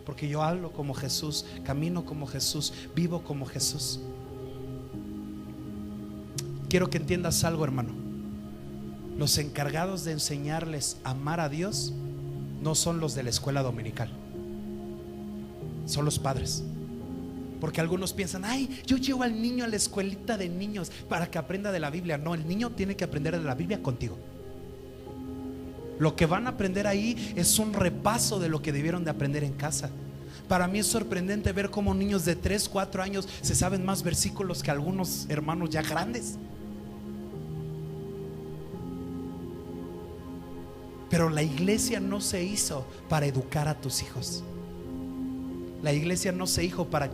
porque yo hablo como Jesús, camino como Jesús, vivo como Jesús. Quiero que entiendas algo, hermano. Los encargados de enseñarles a amar a Dios no son los de la escuela dominical, son los padres. Porque algunos piensan: ay, yo llevo al niño a la escuelita de niños para que aprenda de la Biblia. No, el niño tiene que aprender de la Biblia contigo. Lo que van a aprender ahí es un repaso de lo que debieron de aprender en casa. Para mí es sorprendente ver cómo niños de 3, 4 años se saben más versículos que algunos hermanos ya grandes. Pero la iglesia no se hizo para educar a tus hijos. La iglesia no se hizo para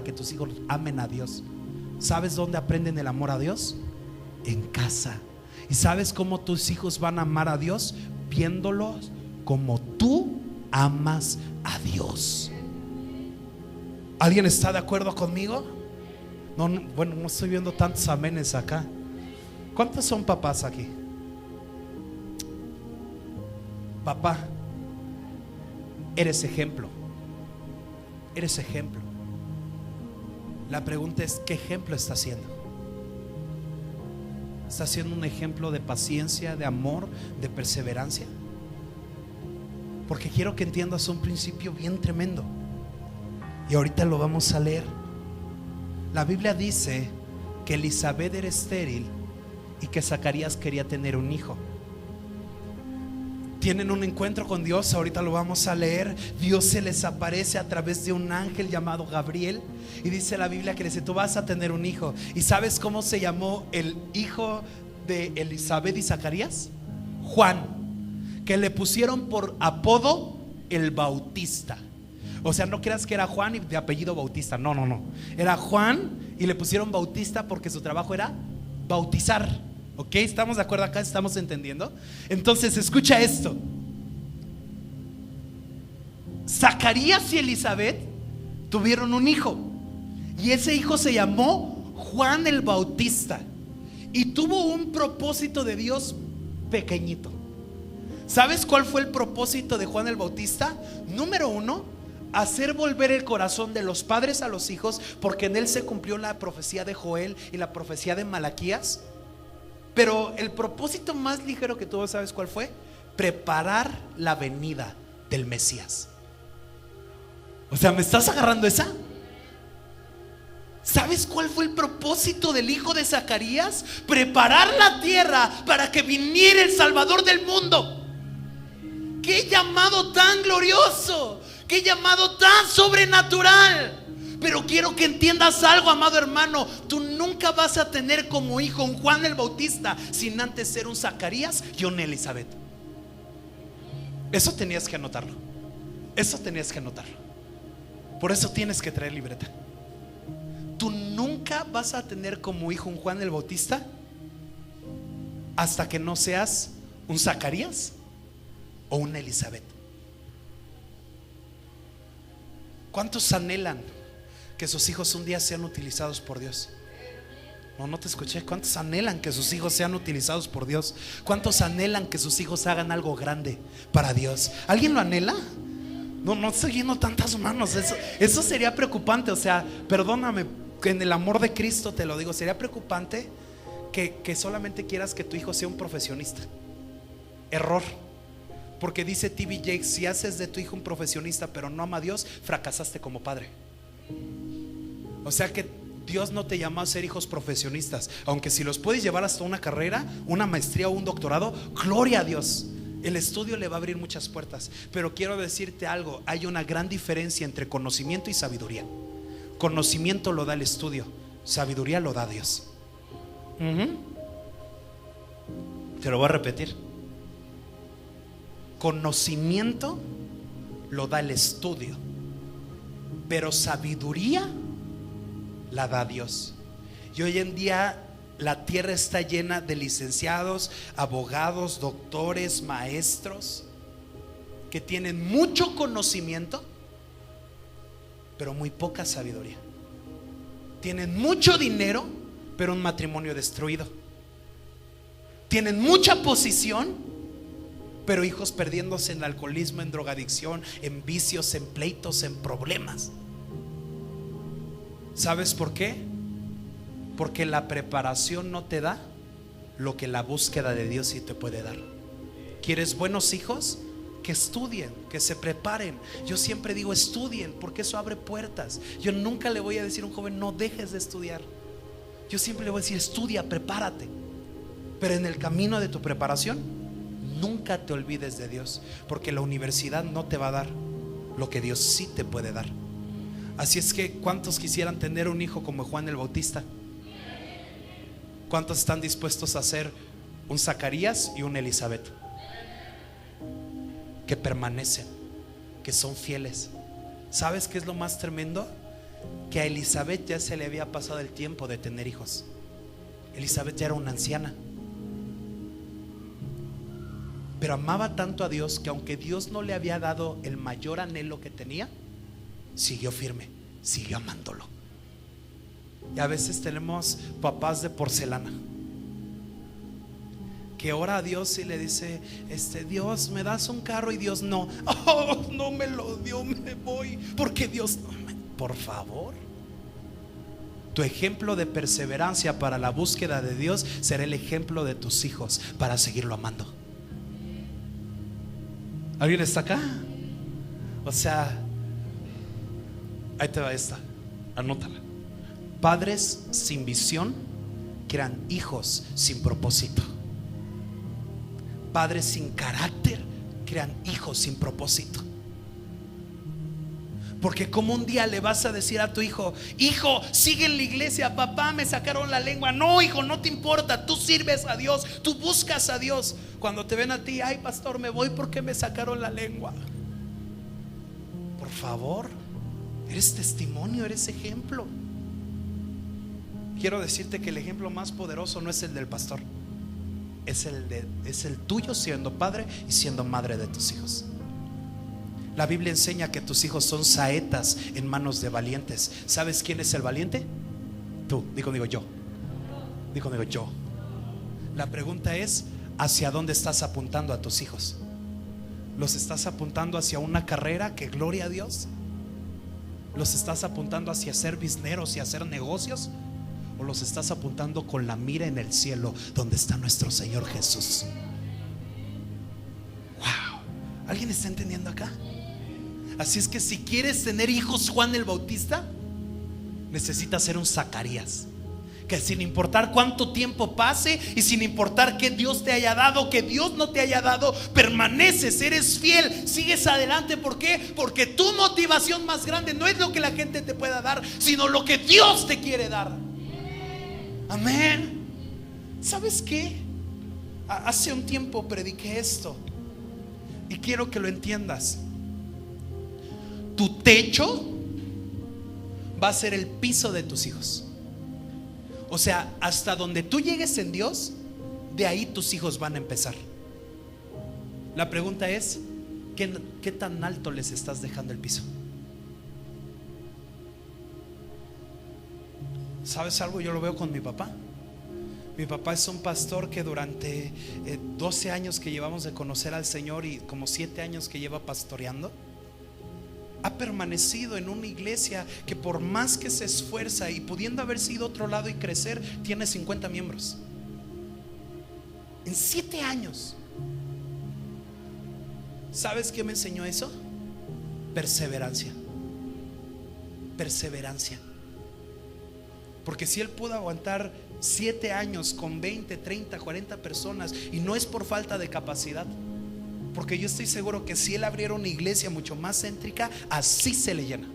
que tus hijos amen a Dios. ¿Sabes dónde aprenden el amor a Dios? En casa. ¿Y sabes cómo tus hijos van a amar a Dios? Viéndolos como tú amas a Dios. ¿Alguien está de acuerdo conmigo? No, bueno, no estoy viendo tantos amenes acá. ¿Cuántos son papás aquí? Papá, eres ejemplo. Eres ejemplo. La pregunta es: ¿qué ejemplo está haciendo? ¿Está siendo un ejemplo de paciencia, de amor, de perseverancia? Porque quiero que entiendas un principio bien tremendo, y ahorita lo vamos a leer. La Biblia dice que Elizabeth era estéril y que Zacarías quería tener un hijo. Tienen un encuentro con Dios, ahorita lo vamos a leer. Dios se les aparece a través de un ángel llamado Gabriel, y dice la Biblia que le dice: tú vas a tener un hijo. ¿Y sabes cómo se llamó el hijo de Elizabeth y Zacarías? Juan, que le pusieron por apodo el Bautista. O sea, no creas que era Juan y de apellido Bautista. No, era Juan y le pusieron Bautista porque su trabajo era bautizar. ¿Ok? ¿Estamos de acuerdo acá? ¿Estamos entendiendo? Entonces escucha esto. Zacarías y Elizabeth tuvieron un hijo, y ese hijo se llamó Juan el Bautista, y tuvo un propósito de Dios pequeñito. ¿Sabes cuál fue el propósito de Juan el Bautista? Número 1, hacer volver el corazón de los padres a los hijos, porque en él se cumplió la profecía de Joel y la profecía de Malaquías. Pero el propósito más ligero que tuvo, ¿sabes cuál fue? Preparar la venida del Mesías. O sea, ¿me estás agarrando esa? ¿Sabes cuál fue el propósito del hijo de Zacarías? Preparar la tierra para que viniera el Salvador del mundo. ¡Qué llamado tan glorioso! ¡Qué llamado tan sobrenatural! Pero quiero que entiendas algo, amado hermano. Tú nunca vas a tener como hijo un Juan el Bautista sin antes ser un Zacarías y una Elizabeth. Eso tenías que anotarlo. Eso tenías que anotarlo. Por eso tienes que traer libreta. Tú nunca vas a tener como hijo un Juan el Bautista hasta que no seas un Zacarías o una Elizabeth. ¿Cuántos anhelan que sus hijos un día sean utilizados por Dios? No te escuché. ¿Cuántos anhelan que sus hijos sean utilizados por Dios? ¿Cuántos anhelan que sus hijos hagan algo grande para Dios? ¿Alguien lo anhela? No estoy viendo tantas manos. Eso sería preocupante. O sea, perdóname, en el amor de Cristo te lo digo, sería preocupante que solamente quieras que tu hijo sea un profesionista. Error. Porque dice T.B. Jakes: si haces de tu hijo un profesionista pero no ama a Dios, fracasaste como padre. O sea que Dios no te llamó a ser hijos profesionistas, aunque si los puedes llevar hasta una carrera, una maestría o un doctorado, gloria a Dios. El estudio le va a abrir muchas puertas. Pero quiero decirte algo: hay una gran diferencia entre conocimiento y sabiduría. Conocimiento lo da el estudio, sabiduría lo da Dios. Te lo voy a repetir. Conocimiento lo da el estudio, pero sabiduría la da Dios. Y hoy en día la tierra está llena de licenciados, abogados, doctores, maestros que tienen mucho conocimiento, pero muy poca sabiduría. Tienen mucho dinero, pero un matrimonio destruido. Tienen mucha posición, pero hijos perdiéndose en alcoholismo, en drogadicción, en vicios, en pleitos, en problemas. ¿Sabes por qué? Porque la preparación no te da lo que la búsqueda de Dios sí te puede dar. ¿Quieres buenos hijos? Que estudien, que se preparen. Yo siempre digo estudien, porque eso abre puertas. Yo nunca le voy a decir a un joven no dejes de estudiar. Yo siempre le voy a decir estudia, prepárate. Pero en el camino de tu preparación nunca te olvides de Dios, porque la universidad no te va a dar lo que Dios sí te puede dar. Así es que ¿cuántos quisieran tener un hijo como Juan el Bautista? ¿Cuántos están dispuestos a ser un Zacarías y un Elizabeth? Que permanecen, que son fieles. ¿Sabes qué es lo más tremendo? Que a Elizabeth ya se le había pasado el tiempo de tener hijos. Elizabeth ya era una anciana, pero amaba tanto a Dios que aunque Dios no le había dado el mayor anhelo que tenía, siguió firme, siguió amándolo. Y a veces tenemos papás de porcelana que ora a Dios y le dice, Dios, ¿me das un carro? Y Dios no, oh, no me lo dio, me voy, porque Dios no me... Por favor, tu ejemplo de perseverancia para la búsqueda de Dios será el ejemplo de tus hijos para seguirlo amando. ¿Alguien está acá? O sea, ahí te va esta, anótala. Padres sin visión crean hijos sin propósito. Padres sin carácter crean hijos sin propósito. Porque como un día le vas a decir a tu hijo, hijo, sigue en la iglesia, papá, me sacaron la lengua. No, hijo, no te importa, tú sirves a Dios, tú buscas a Dios. Cuando te ven a ti, ay, pastor, me voy porque me sacaron la lengua. Por favor, eres testimonio, eres ejemplo. Quiero decirte que el ejemplo más poderoso no es el del pastor, es el tuyo siendo padre y siendo madre de tus hijos. La Biblia enseña que tus hijos son saetas en manos de valientes. ¿Sabes quién es el valiente? Tú, digo yo. Digo yo. La pregunta es, ¿hacia dónde estás apuntando a tus hijos? ¿Los estás apuntando hacia una carrera que gloria a Dios? ¿Los estás apuntando hacia ser bizneros y hacer negocios? ¿O los estás apuntando con la mira en el cielo, donde está nuestro Señor Jesús? Wow, ¿alguien está entendiendo acá? Así es que si quieres tener hijos Juan el Bautista, necesitas ser un Zacarías, que sin importar cuánto tiempo pase y sin importar que Dios te haya dado, que Dios no te haya dado, permaneces, eres fiel, sigues adelante. ¿Por qué? Porque tu motivación más grande no es lo que la gente te pueda dar, sino lo que Dios te quiere dar. Amén. ¿Sabes qué? Hace un tiempo prediqué esto y quiero que lo entiendas. Tu techo va a ser el piso de tus hijos. O sea, hasta donde tú llegues en Dios, de ahí tus hijos van a empezar. La pregunta es, ¿qué tan alto les estás dejando el piso? ¿Sabes algo? Yo lo veo con mi papá. Mi papá es un pastor que durante 12 años que llevamos de conocer al Señor y como 7 años que lleva pastoreando, ha permanecido en una iglesia que por más que se esfuerza y pudiendo haber sido otro lado y crecer, tiene 50 miembros en 7 años. ¿Sabes qué me enseñó eso? Perseverancia. Perseverancia. Porque si él pudo aguantar 7 años con 20, 30, 40 personas, y no es por falta de capacidad, porque yo estoy seguro que si él abriera una iglesia mucho más céntrica, así se le llena.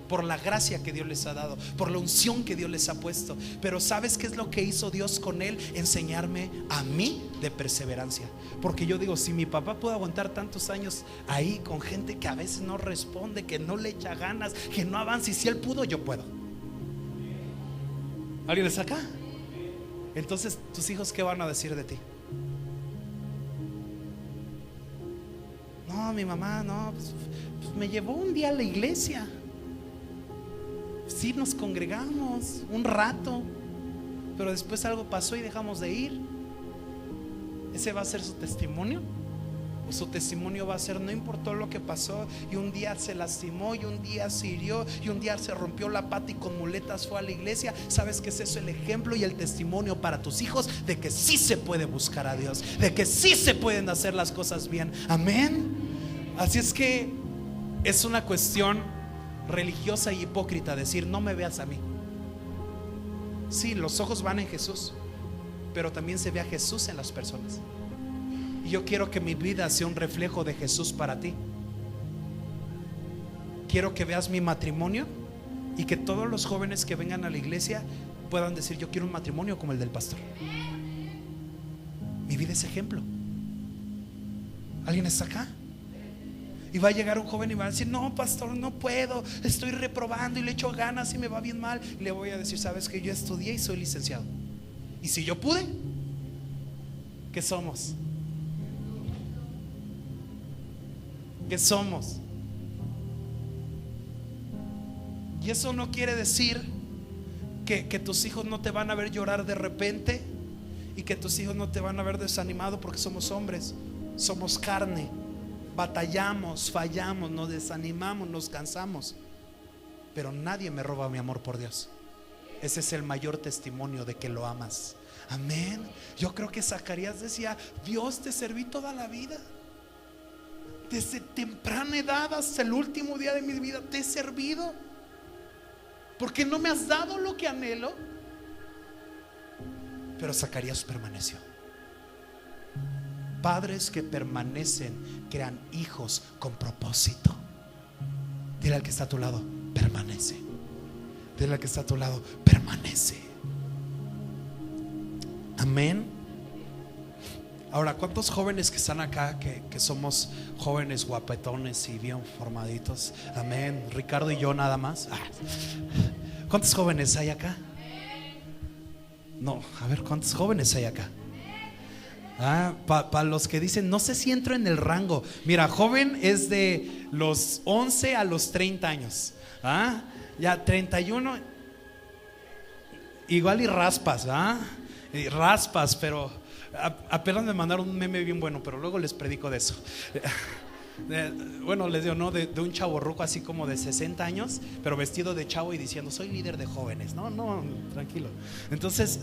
por la gracia que Dios les ha dado, por la unción que Dios les ha puesto. Pero ¿sabes qué es lo que hizo Dios con él? Enseñarme a mí de perseverancia. Porque yo digo, si mi papá puede aguantar tantos años ahí con gente que a veces no responde, que no le echa ganas, que no avanza, y si él pudo, yo puedo. ¿Alguien está acá? Entonces, ¿tus hijos qué van a decir de ti? No, mi mamá, no, pues me llevó un día a la iglesia. Sí, nos congregamos un rato, pero después algo pasó y dejamos de ir. ¿Ese va a ser su testimonio? O su testimonio va a ser, no importó lo que pasó, y un día se lastimó, y un día se hirió, y un día se rompió la pata y con muletas fue a la iglesia. ¿Sabes qué es eso? El ejemplo y el testimonio para tus hijos de que sí se puede buscar a Dios, de que sí se pueden hacer las cosas bien. Amén. Así es que es una cuestión religiosa y hipócrita decir, no me veas a mí. Sí, los ojos van en Jesús, pero también se ve a Jesús en las personas. Y yo quiero que mi vida sea un reflejo de Jesús para ti. Quiero que veas mi matrimonio y que todos los jóvenes que vengan a la iglesia puedan decir, yo quiero un matrimonio como el del pastor. Mi vida es ejemplo. ¿Alguien está acá? Y va a llegar un joven y va a decir, no, pastor, no puedo, estoy reprobando y le echo ganas y me va bien mal. Y le voy a decir, sabes que yo estudié y soy licenciado, y si yo pude, ¿qué somos? ¿Qué somos? Y eso no quiere decir que tus hijos no te van a ver llorar de repente, y que tus hijos no te van a ver desanimado, porque somos hombres, somos carne. Batallamos, fallamos, nos desanimamos, nos cansamos, pero nadie me roba mi amor por Dios. Ese es el mayor testimonio de que lo amas. Amén. Yo creo que Zacarías decía, Dios, te serví toda la vida, desde temprana edad hasta el último día de mi vida te he servido, porque no me has dado lo que anhelo. Pero Zacarías permaneció. Padres que permanecen crean hijos con propósito. Dile al que está a tu lado, permanece. Dile al que está a tu lado, permanece. Amén. Ahora, ¿cuántos jóvenes que están acá que somos jóvenes guapetones y bien formaditos? Amén. Ricardo y yo nada más. ¿Cuántos jóvenes hay acá? No, a ver, ¿cuántos jóvenes hay acá? Para los que dicen, no sé si entro en el rango. Mira, joven es de los 11 a los 30 años. Ya 31, igual y raspas, y raspas, pero apenas me mandaron un meme bien bueno, pero luego les predico de eso. Bueno, les digo, ¿no? De un chavorruco así como de 60 años, pero vestido de chavo y diciendo, soy líder de jóvenes. No, tranquilo. Entonces,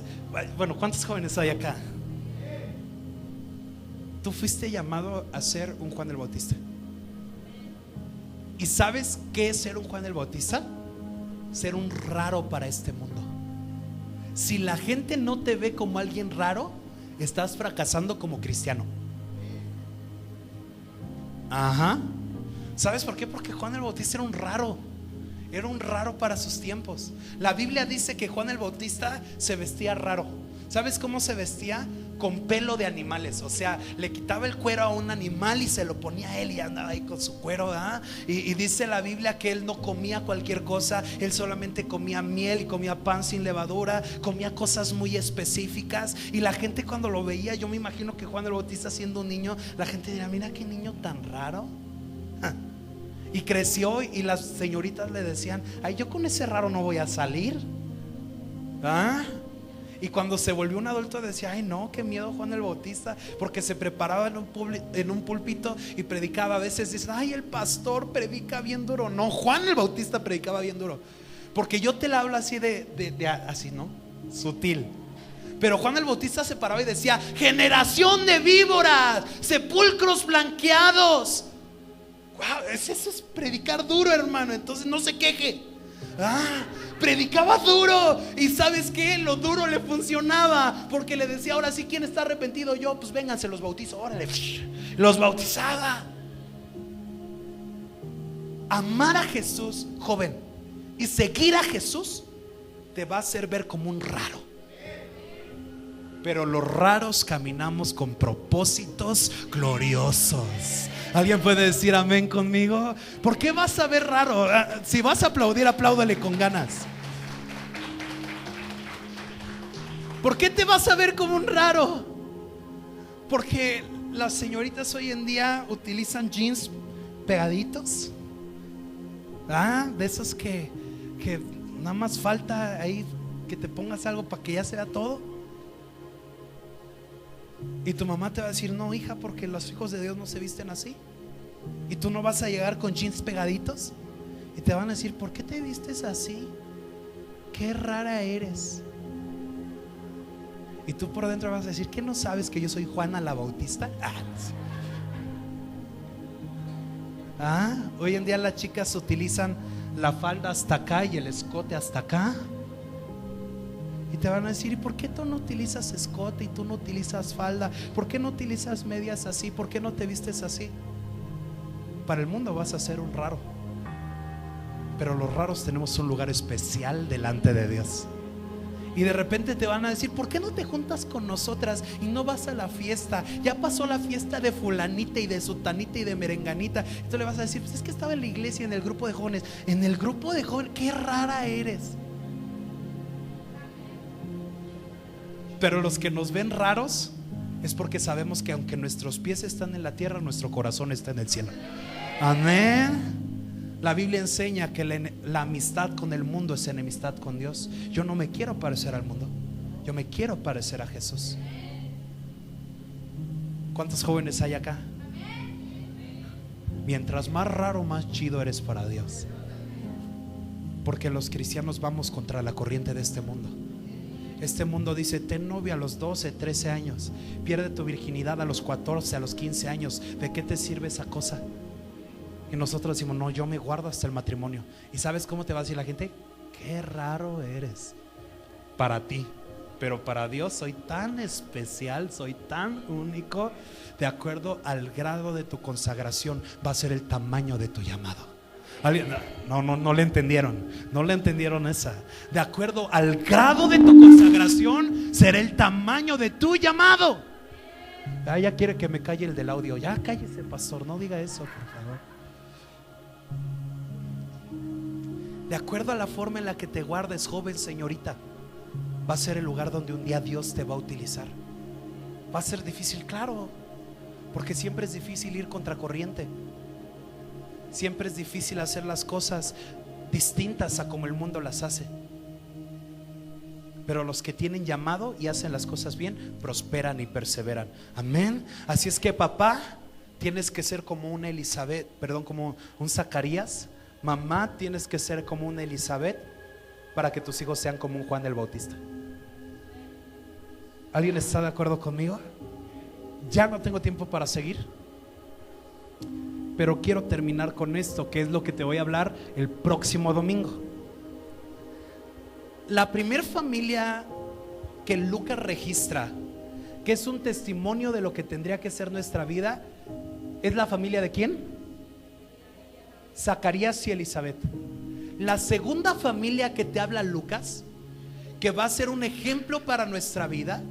bueno, ¿cuántos jóvenes hay acá? Tú fuiste llamado a ser un Juan el Bautista. ¿Y sabes qué es ser un Juan el Bautista? Ser un raro para este mundo. Si la gente no te ve como alguien raro, estás fracasando como cristiano. ¿Sabes por qué? Porque Juan el Bautista era un raro. Era un raro para sus tiempos. La Biblia dice que Juan el Bautista se vestía raro. ¿Sabes cómo se vestía? Con pelo de animales. O sea, le quitaba el cuero a un animal y se lo ponía a él, y andaba ahí con su cuero, y dice la Biblia que él no comía cualquier cosa. Él solamente comía miel y comía pan sin levadura. Comía cosas muy específicas. Y la gente cuando lo veía, yo me imagino que Juan el Bautista siendo un niño, la gente dirá, mira qué niño tan raro. Y creció y las señoritas le decían, ay, yo con ese raro no voy a salir. Y cuando se volvió un adulto decía, ay no, qué miedo Juan el Bautista, porque se preparaba en un púlpito y predicaba. A veces dicen, ay, el pastor predica bien duro. No, Juan el Bautista predicaba bien duro, porque yo te la hablo así así, ¿no? Sutil. Pero Juan el Bautista se paraba y decía, generación de víboras, sepulcros blanqueados. Wow, eso es predicar duro, hermano. Entonces no se queje. Predicaba duro. Y ¿sabes qué? Lo duro le funcionaba, porque le decía, ahora sí, ¿quién está arrepentido? Yo, pues vénganse, los bautizo. Órale, los bautizaba. Amar a Jesús, joven, Y seguir a Jesús te va a hacer ver como un raro. Pero los raros caminamos con propósitos gloriosos. ¿Alguien puede decir amén conmigo? ¿Por qué vas a ver raro? Si vas a aplaudir, apláudale con ganas. ¿Por qué te vas a ver como un raro? Porque las señoritas hoy en día utilizan jeans pegaditos, de esos que nada más falta ahí que te pongas algo para que ya se vea todo. Y tu mamá te va a decir: no, hija, porque los hijos de Dios no se visten así. Y tú no vas a llegar con jeans pegaditos. Y te van a decir: ¿por qué te vistes así? Qué rara eres. Y tú por dentro vas a decir: ¿qué no sabes que yo soy Juana la Bautista? Hoy en día las chicas utilizan la falda hasta acá y el escote hasta acá. Y te van a decir: ¿y por qué tú no utilizas escote y tú no utilizas falda? ¿Por qué no utilizas medias así? ¿Por qué no te vistes así? Para el mundo vas a ser un raro, pero los raros tenemos un lugar especial delante de Dios. Y de repente te van a decir: ¿por qué no te juntas con nosotras y no vas a la fiesta? Ya pasó la fiesta de fulanita y de sutanita y de merenganita. Y tú le vas a decir: pues es que estaba en la iglesia, en el grupo de jóvenes. En el grupo de jóvenes, qué rara eres. Pero los que nos ven raros es porque sabemos que aunque nuestros pies están en la tierra, nuestro corazón está en el cielo. Amén. La Biblia enseña que la amistad con el mundo es enemistad con Dios. Yo no me quiero parecer al mundo, yo me quiero parecer a Jesús. ¿Cuántos jóvenes hay acá? Mientras más raro, más chido eres para Dios. Porque los cristianos vamos contra la corriente de este mundo. Este mundo dice: ten novia a los 12, 13 años, pierde tu virginidad a los 14, a los 15 años. ¿De qué te sirve esa cosa? Y nosotros decimos: no, yo me guardo hasta el matrimonio. ¿Y sabes cómo te va a decir la gente? Qué raro eres para ti, pero para Dios soy tan especial, soy tan único. De acuerdo al grado de tu consagración va a ser el tamaño de tu llamado. No le entendieron. No le entendieron esa. De acuerdo al grado de tu consagración será el tamaño de tu llamado. Ya quiere que me calle el del audio. Ya cállese, pastor, no diga eso, por favor. De acuerdo a la forma en la que te guardes, joven, señorita, va a ser el lugar donde un día Dios te va a utilizar. Va a ser difícil, claro, porque siempre es difícil ir contracorriente. Siempre es difícil hacer las cosas distintas a como el mundo las hace. Pero los que tienen llamado y hacen las cosas bien, prosperan y perseveran. Amén. Así es que, papá, tienes que ser como una Elizabeth, como un Zacarías. Mamá, tienes que ser como una Elizabeth para que tus hijos sean como un Juan el Bautista. ¿Alguien está de acuerdo conmigo? Ya no tengo tiempo para seguir, pero quiero terminar con esto, que es lo que te voy a hablar el próximo domingo. La primer familia que Lucas registra, que es un testimonio de lo que tendría que ser nuestra vida, es la familia ¿de quién? Zacarías y Elizabeth. La segunda familia que te habla Lucas, que va a ser un ejemplo para nuestra vida,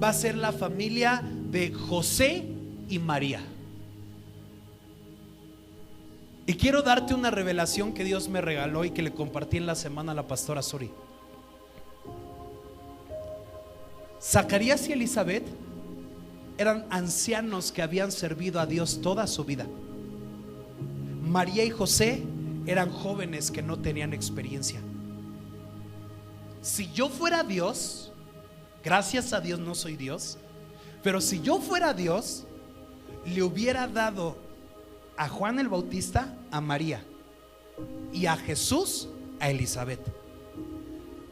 va a ser la familia de José y María. Y quiero darte una revelación que Dios me regaló y que le compartí en la semana a la pastora Suri. Zacarías y Elizabeth eran ancianos que habían servido a Dios toda su vida. María y José eran jóvenes que no tenían experiencia. Si yo fuera Dios, gracias a Dios no soy Dios, pero si yo fuera Dios, le hubiera dado a Juan el Bautista a María y a Jesús a Elizabeth.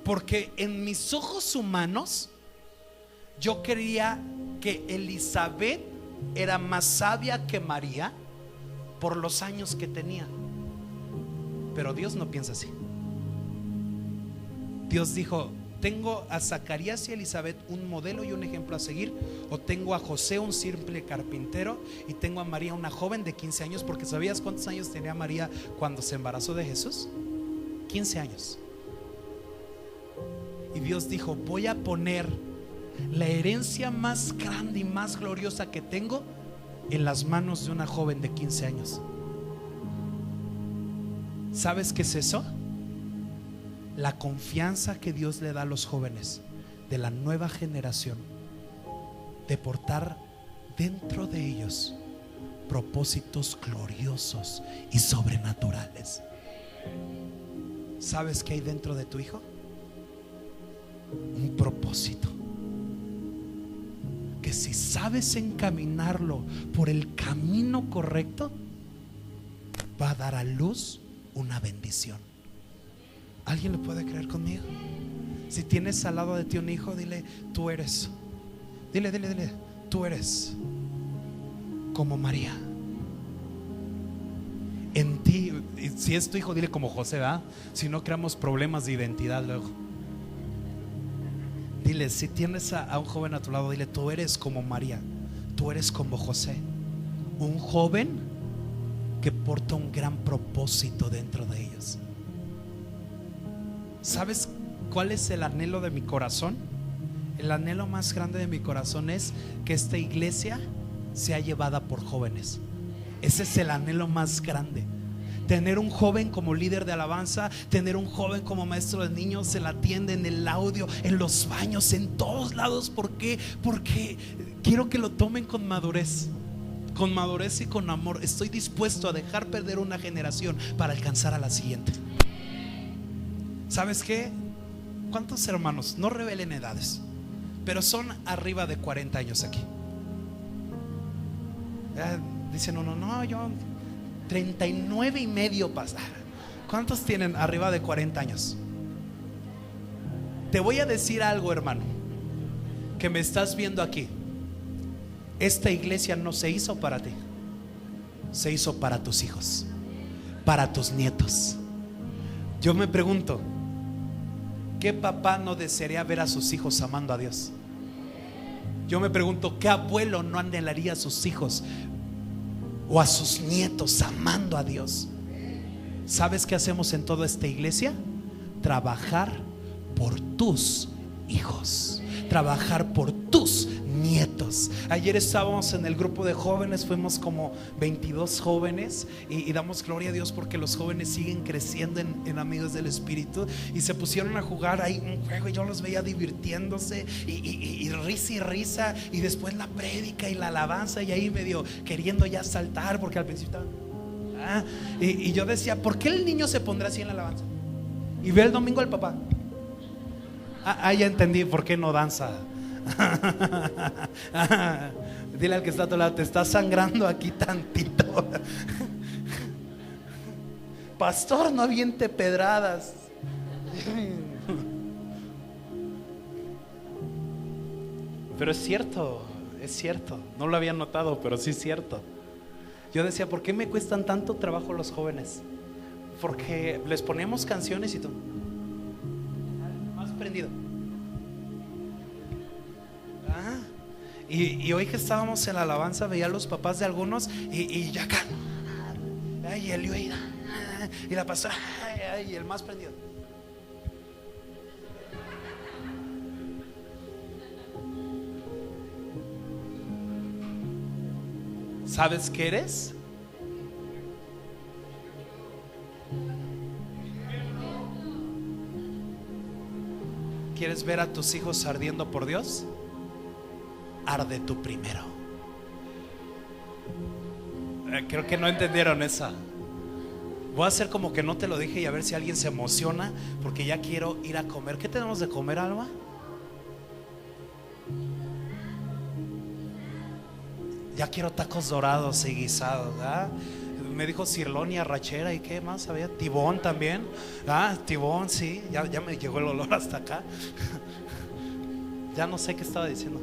Porque en mis ojos humanos yo creía que Elizabeth era más sabia que María por los años que tenía. Pero Dios no piensa así. Dios dijo: tengo a Zacarías y Elizabeth un modelo y un ejemplo a seguir, o tengo a José, un simple carpintero, y tengo a María, una joven de 15 años. Porque ¿sabías cuántos años tenía María cuando se embarazó de Jesús? 15 años. Y Dios dijo: voy a poner la herencia más grande y más gloriosa que tengo en las manos de una joven de 15 años. ¿Sabes qué es eso? La confianza que Dios le da a los jóvenes de la nueva generación, de portar dentro de ellos propósitos gloriosos y sobrenaturales. ¿Sabes qué hay dentro de tu hijo? Un propósito que, si sabes encaminarlo por el camino correcto, va a dar a luz una bendición. ¿Alguien lo puede creer conmigo? Si tienes al lado de ti un hijo, dile: tú eres. Dile: tú eres como María. En ti, si es tu hijo, dile como José, ¿verdad? Si no, creamos problemas de identidad luego. Dile, si tienes a un joven a tu lado, dile: tú eres como María, tú eres como José. Un joven que porta un gran propósito dentro de ellos. ¿Sabes cuál es el anhelo de mi corazón? El anhelo más grande de mi corazón es que esta iglesia sea llevada por jóvenes. Ese es el anhelo más grande. Tener un joven como líder de alabanza, tener un joven como maestro de niños en la tienda, en el audio, en los baños, en todos lados. ¿Por qué? Porque quiero que lo tomen con madurez y con amor. Estoy dispuesto a dejar perder una generación para alcanzar a la siguiente. ¿Sabes qué? ¿Cuántos hermanos? No revelen edades, pero son arriba de 40 años aquí. Dicen: no, yo 39 y medio pasar. ¿Cuántos tienen arriba de 40 años? Te voy a decir algo, hermano, que me estás viendo aquí. Esta iglesia no se hizo para ti, se hizo para tus hijos, para tus nietos. Yo me pregunto, ¿qué papá no desearía ver a sus hijos amando a Dios? Yo me pregunto, ¿qué abuelo no anhelaría a sus hijos o a sus nietos amando a Dios? ¿Sabes qué hacemos en toda esta iglesia? Trabajar por tus hijos, trabajar por tus nietos. Ayer estábamos en el grupo de jóvenes, fuimos como 22 jóvenes y damos gloria a Dios porque los jóvenes siguen creciendo en amigos del Espíritu, y se pusieron a jugar ahí un juego y yo los veía divirtiéndose y risa, y después la prédica y la alabanza, y ahí medio queriendo ya saltar porque al principio estaban, y yo decía: ¿por qué el niño se pondrá así en la alabanza? Y ve el domingo al papá. Ya entendí por qué no danza. Dile al que está a tu lado: te está sangrando aquí tantito. Pastor, no aviente pedradas. Pero es cierto, no lo había notado, pero sí es cierto. Yo decía: ¿por qué me cuestan tanto trabajo los jóvenes? Porque les ponemos canciones y tú más prendido. Y hoy que estábamos en la alabanza, veía a los papás de algunos y ya acá, y el y la pastora, y el más prendido. ¿Sabes qué eres? ¿Quieres ver a tus hijos ardiendo por Dios? Arde tú primero. Creo que no entendieron esa. Voy a hacer como que no te lo dije y a ver si alguien se emociona, porque ya quiero ir a comer. ¿Qué tenemos de comer, Alba? Ya quiero tacos dorados y guisados, ¿verdad? Me dijo sirloin y arrachera. ¿Y qué más había? Tibón también. Tibón, sí. Ya me llegó el olor hasta acá. Ya no sé qué estaba diciendo.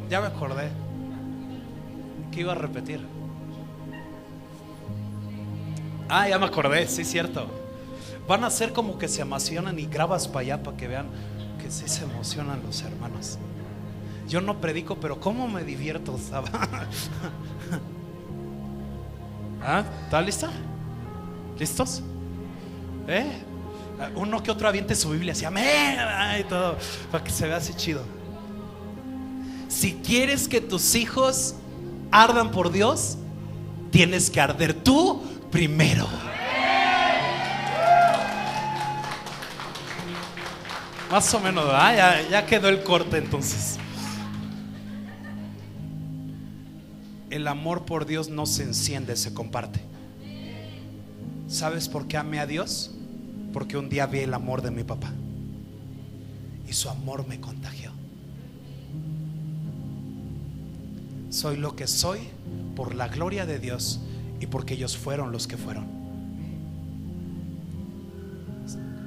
Ya me acordé que iba a repetir. Ya me acordé, sí, cierto. Van a hacer como que se emocionan y grabas para allá para que vean que sí se emocionan los hermanos. Yo no predico, pero cómo me divierto, ¿sabes? ¿Está lista? ¿Listos? Uno que otro aviente su Biblia así, amén, y todo, para que se vea así chido. Si quieres que tus hijos ardan por Dios, tienes que arder tú primero. Más o menos, ¿verdad? Ya quedó el corte entonces. El amor por Dios no se enciende, se comparte. ¿Sabes por qué amé a Dios? Porque un día vi el amor de mi papá y su amor me contagió. Soy lo que soy por la gloria de Dios y porque ellos fueron los que fueron.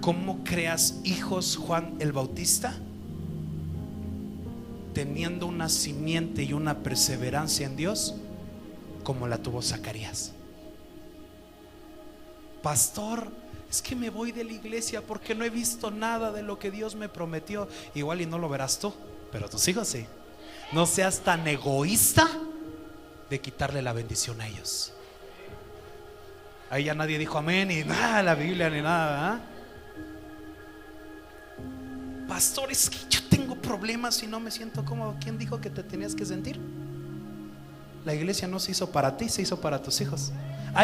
¿Cómo creas hijos, Juan el Bautista? Teniendo una simiente y una perseverancia en Dios como la tuvo Zacarías. Pastor, es que me voy de la iglesia porque no he visto nada de lo que Dios me prometió. Igual y no lo verás tú, pero tus hijos sí. No seas tan egoísta de quitarle la bendición a ellos. Ahí ya nadie dijo amén, ni nada la Biblia, ni nada, ¿verdad? Pastor, es que yo tengo problemas y no me siento cómodo. ¿Quién dijo que te tenías que sentir? La iglesia no se hizo para ti, se hizo para tus hijos.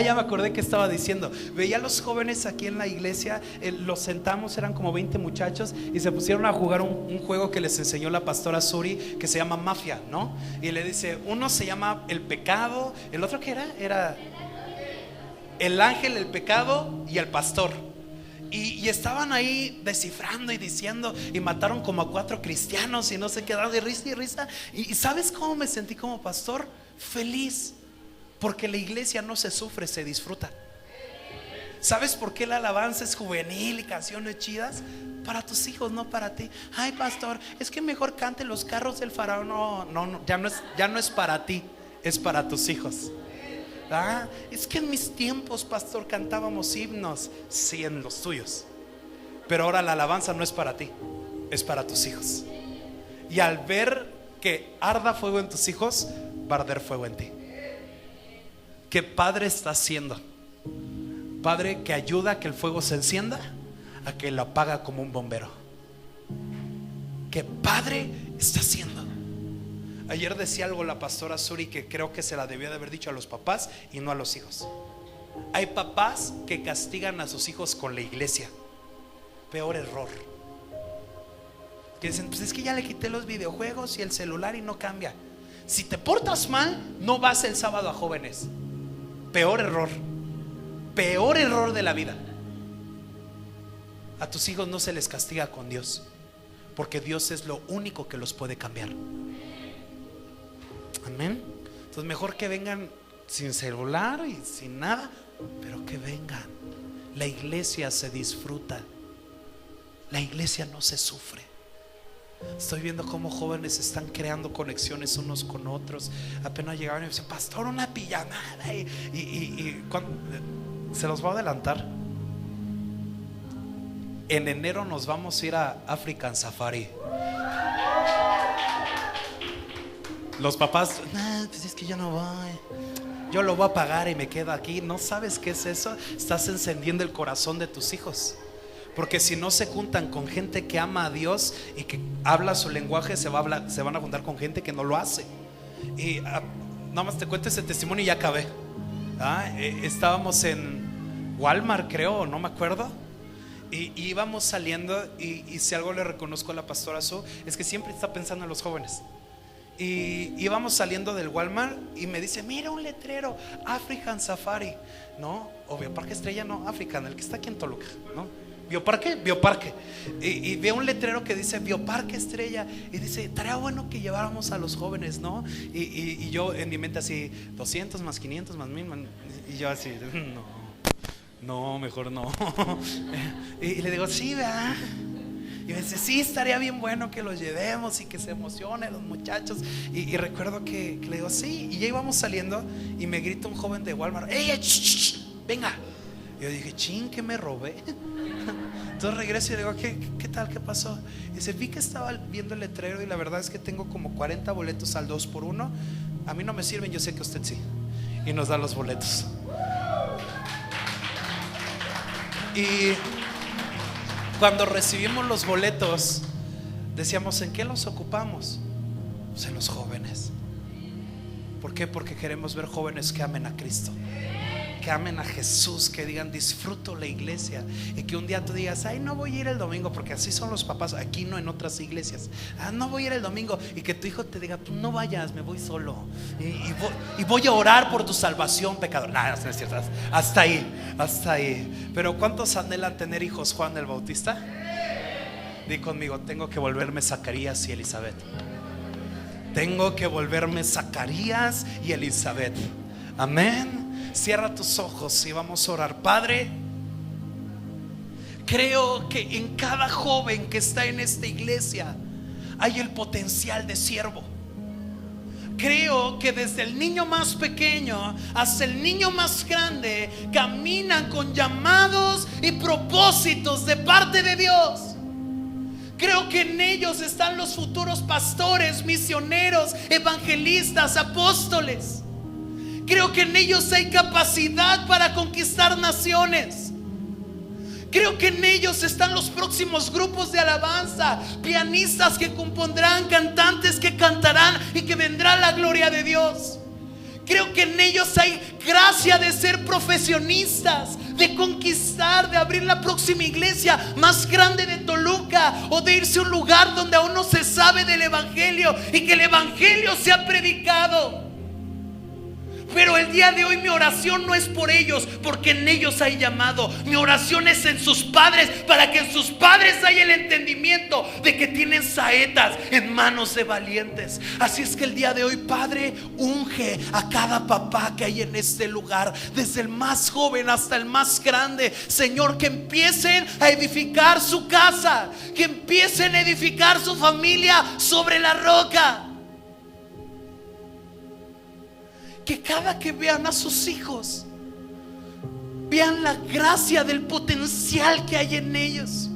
Ya me acordé que estaba diciendo. Veía a los jóvenes aquí en la iglesia, los sentamos, eran como 20 muchachos y se pusieron a jugar un juego que les enseñó la pastora Suri, que se llama Mafia, ¿no? Y le dice, uno se llama el pecado, el otro ¿qué era? Era el ángel, el pecado y el pastor. Y estaban ahí descifrando y diciendo, y mataron como a 4 cristianos y no sé qué, de risa y risa. Y ¿sabes cómo me sentí como pastor? Feliz. Porque la iglesia no se sufre, se disfruta. ¿Sabes por qué la alabanza es juvenil y canciones chidas? Para tus hijos, no para ti. Ay, pastor, es que mejor cante los carros del faraón. No, ya no es para ti, es para tus hijos. Es que en mis tiempos, pastor, cantábamos himnos. Sí, en los tuyos. Pero ahora la alabanza no es para ti, es para tus hijos. Y al ver que arda fuego en tus hijos, va a arder fuego en ti. ¿Qué padre está haciendo? Padre que ayuda a que el fuego se encienda, a que lo apaga como un bombero. ¿Qué padre está haciendo? Ayer decía algo la pastora Suri que creo que se la debía de haber dicho a los papás y no a los hijos. Hay papás que castigan a sus hijos con la iglesia. Peor error. Que dicen, pues es que ya le quité los videojuegos y el celular y no cambia. Si te portas mal, no vas el sábado a jóvenes. Peor error. Peor error de la vida. A tus hijos no se les castiga con Dios, porque Dios es lo único que los puede cambiar. Amén. Entonces mejor que vengan sin celular y sin nada, pero que vengan. La iglesia se disfruta. La iglesia no se sufre. Estoy viendo cómo jóvenes están creando conexiones unos con otros. Apenas llegaron y me dicen, pastor, una pijamada. Y se los voy a adelantar. En enero nos vamos a ir a African Safari. Los papás, pues es que yo no voy, yo lo voy a pagar y me quedo aquí. ¿No sabes qué es eso? Estás encendiendo el corazón de tus hijos. Porque si no se juntan con gente que ama a Dios y que habla su lenguaje, se van a juntar con gente que no lo hace. Y nada más te cuento ese testimonio y ya acabé. Estábamos en Walmart, creo, no me acuerdo. Y íbamos saliendo y si algo le reconozco a la pastora Su, es que siempre está pensando en los jóvenes. Y íbamos saliendo del Walmart y me dice, mira un letrero, African Safari, ¿no? O Bioparque Estrella, no, African, el que está aquí en Toluca, ¿no? Bioparque. Y veo un letrero que dice Bioparque Estrella. Y dice, estaría bueno que lleváramos a los jóvenes, ¿no? Y yo en mi mente así, 200 más 500 más 1000 y yo así, no, mejor no. Y le digo, sí, ¿verdad? Y me dice, sí, estaría bien bueno que los llevemos y que se emocionen los muchachos. Y recuerdo que le digo, sí. Y ya íbamos saliendo y me grita un joven de Walmart, ¡ey, venga! Y yo dije, ching, que me robé. Entonces regreso y le digo, ¿qué tal? ¿Qué pasó? Y dice, vi que estaba viendo el letrero y la verdad es que tengo como 40 boletos al 2x1. A mí no me sirven, yo sé que usted sí. Y nos da los boletos. Y cuando recibimos los boletos, decíamos, ¿en qué los ocupamos? Pues en los jóvenes. ¿Por qué? Porque queremos ver jóvenes que amen a Cristo, que amen a Jesús, que digan disfruto la iglesia. Y que un día tú digas, ay, no voy a ir el domingo, porque así son los papás aquí, no en otras iglesias. No voy a ir el domingo. Y que tu hijo te diga, tú no vayas, me voy solo y voy a orar por tu salvación, pecador. No, no es cierto. Hasta ahí, hasta ahí. Pero ¿cuántos anhelan tener hijos Juan el Bautista? Di conmigo, tengo que volverme Zacarías y Elizabeth. Tengo que volverme Zacarías y Elizabeth. Amén. Cierra tus ojos y vamos a orar. Padre, creo que en cada joven que está en esta iglesia hay el potencial de siervo. Creo que desde el niño más pequeño hasta el niño más grande caminan con llamados y propósitos de parte de Dios. Creo que en ellos están los futuros pastores, misioneros, evangelistas, apóstoles. Creo que en ellos hay capacidad para conquistar naciones. Creo que en ellos están los próximos grupos de alabanza, pianistas que compondrán, cantantes que cantarán y que vendrá la gloria de Dios. Creo que en ellos hay gracia de ser profesionistas, de conquistar, de abrir la próxima iglesia más grande de Toluca, o de irse a un lugar donde aún no se sabe del evangelio y que el evangelio sea predicado. Pero el día de hoy mi oración no es por ellos, porque en ellos hay llamado. Mi oración es en sus padres, para que en sus padres haya el entendimiento de que tienen saetas en manos de valientes. Así es que el día de hoy, Padre, unge a cada papá que hay en este lugar, desde el más joven hasta el más grande. Señor, que empiecen a edificar su casa, que empiecen a edificar su familia sobre la roca. Que cada que vean a sus hijos, vean la gracia del potencial que hay en ellos.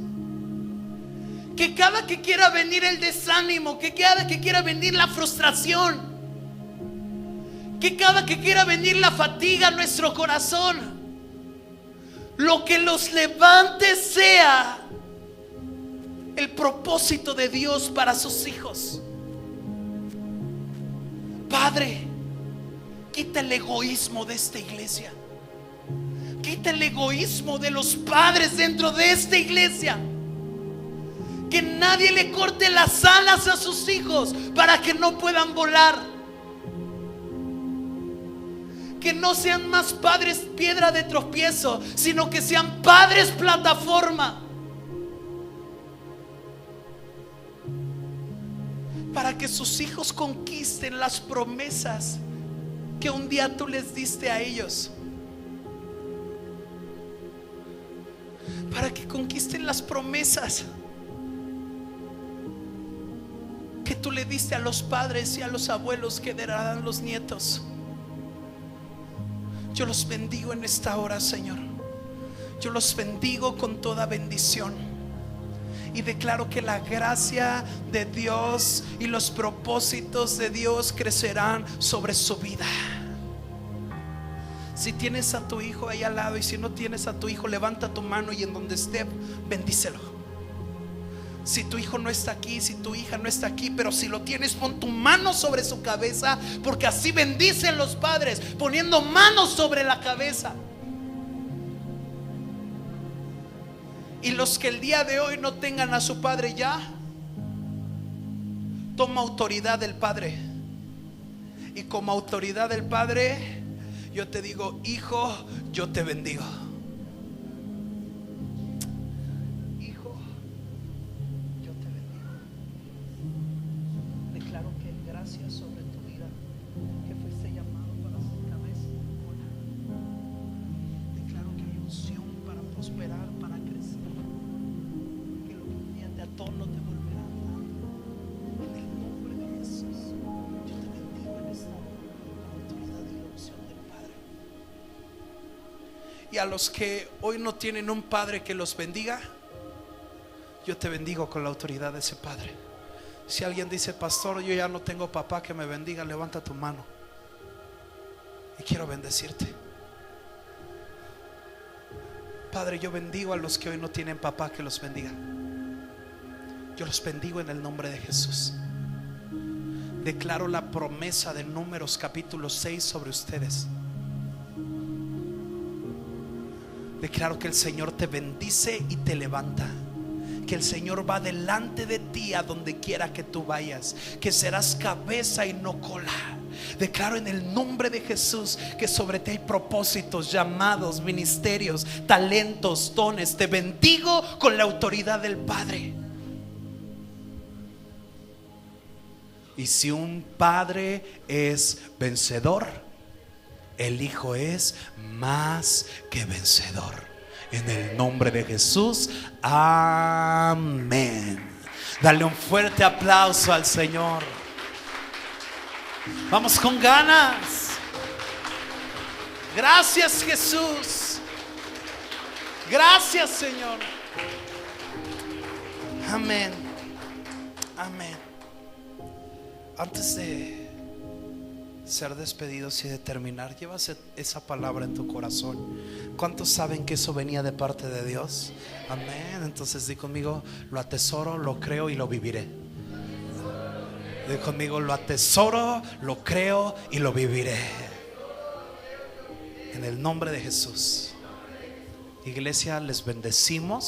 Que cada que quiera venir el desánimo, que cada que quiera venir la frustración, que cada que quiera venir la fatiga a nuestro corazón, lo que los levante sea el propósito de Dios para sus hijos. Padre, quita el egoísmo de esta iglesia. Quita el egoísmo de los padres dentro de esta iglesia. Que nadie le corte las alas a sus hijos para que no puedan volar. Que no sean más padres piedra de tropiezo, sino que sean padres plataforma. Para que sus hijos conquisten las promesas que un día tú les diste a ellos. Para que conquisten las promesas que tú le diste a los padres y a los abuelos que heredarán los nietos. Yo los bendigo en esta hora, Señor. Yo los bendigo con toda bendición. Y declaro que la gracia de Dios y los propósitos de Dios crecerán sobre su vida. Si tienes a tu hijo ahí al lado, y si no tienes a tu hijo, levanta tu mano y en donde esté, bendícelo. Si tu hijo no está aquí, si tu hija no está aquí, pero si lo tienes, pon tu mano sobre su cabeza, porque así bendicen los padres, poniendo manos sobre la cabeza. Y los que el día de hoy no tengan a su padre ya, toma autoridad del Padre. Y como autoridad del Padre, yo te digo, hijo, yo te bendigo. Hijo, yo te bendigo. Declaro que hay gracia sobre tu vida, que fuiste llamado para ser cabeza y no cola. Declaro que hay unción para prosperar, para crecer. Que lo que un día te ató no te volverá a dar. En el nombre de Jesús, yo te bendigo en esta hora, la autoridad y la unción del Padre. Y a los que hoy no tienen un padre que los bendiga, yo te bendigo con la autoridad de ese Padre. Si alguien dice, pastor, yo ya no tengo papá que me bendiga, levanta tu mano y quiero bendecirte. Padre, yo bendigo a los que hoy no tienen papá, que los bendiga. Yo los bendigo en el nombre de Jesús. Declaro la promesa de Números capítulo 6 sobre ustedes. Declaro que el Señor te bendice y te levanta, que el Señor va delante de ti a donde quiera que tú vayas, que serás cabeza y no cola. Declaro en el nombre de Jesús que sobre ti hay propósitos, llamados, ministerios, talentos, dones. Te bendigo con la autoridad del Padre. Y si un padre es vencedor, el Hijo es más que vencedor. En el nombre de Jesús, amén. Dale un fuerte aplauso al Señor. Vamos con ganas. Gracias, Jesús. Gracias, Señor. Amén. Amén. Antes de ser despedidos y de terminar, llevas esa palabra en tu corazón. ¿Cuántos saben que eso venía de parte de Dios? Amén. Entonces di conmigo: lo atesoro, lo creo y lo viviré. Di conmigo: lo atesoro, lo creo y lo viviré. En el nombre de Jesús. Iglesia, les bendecimos.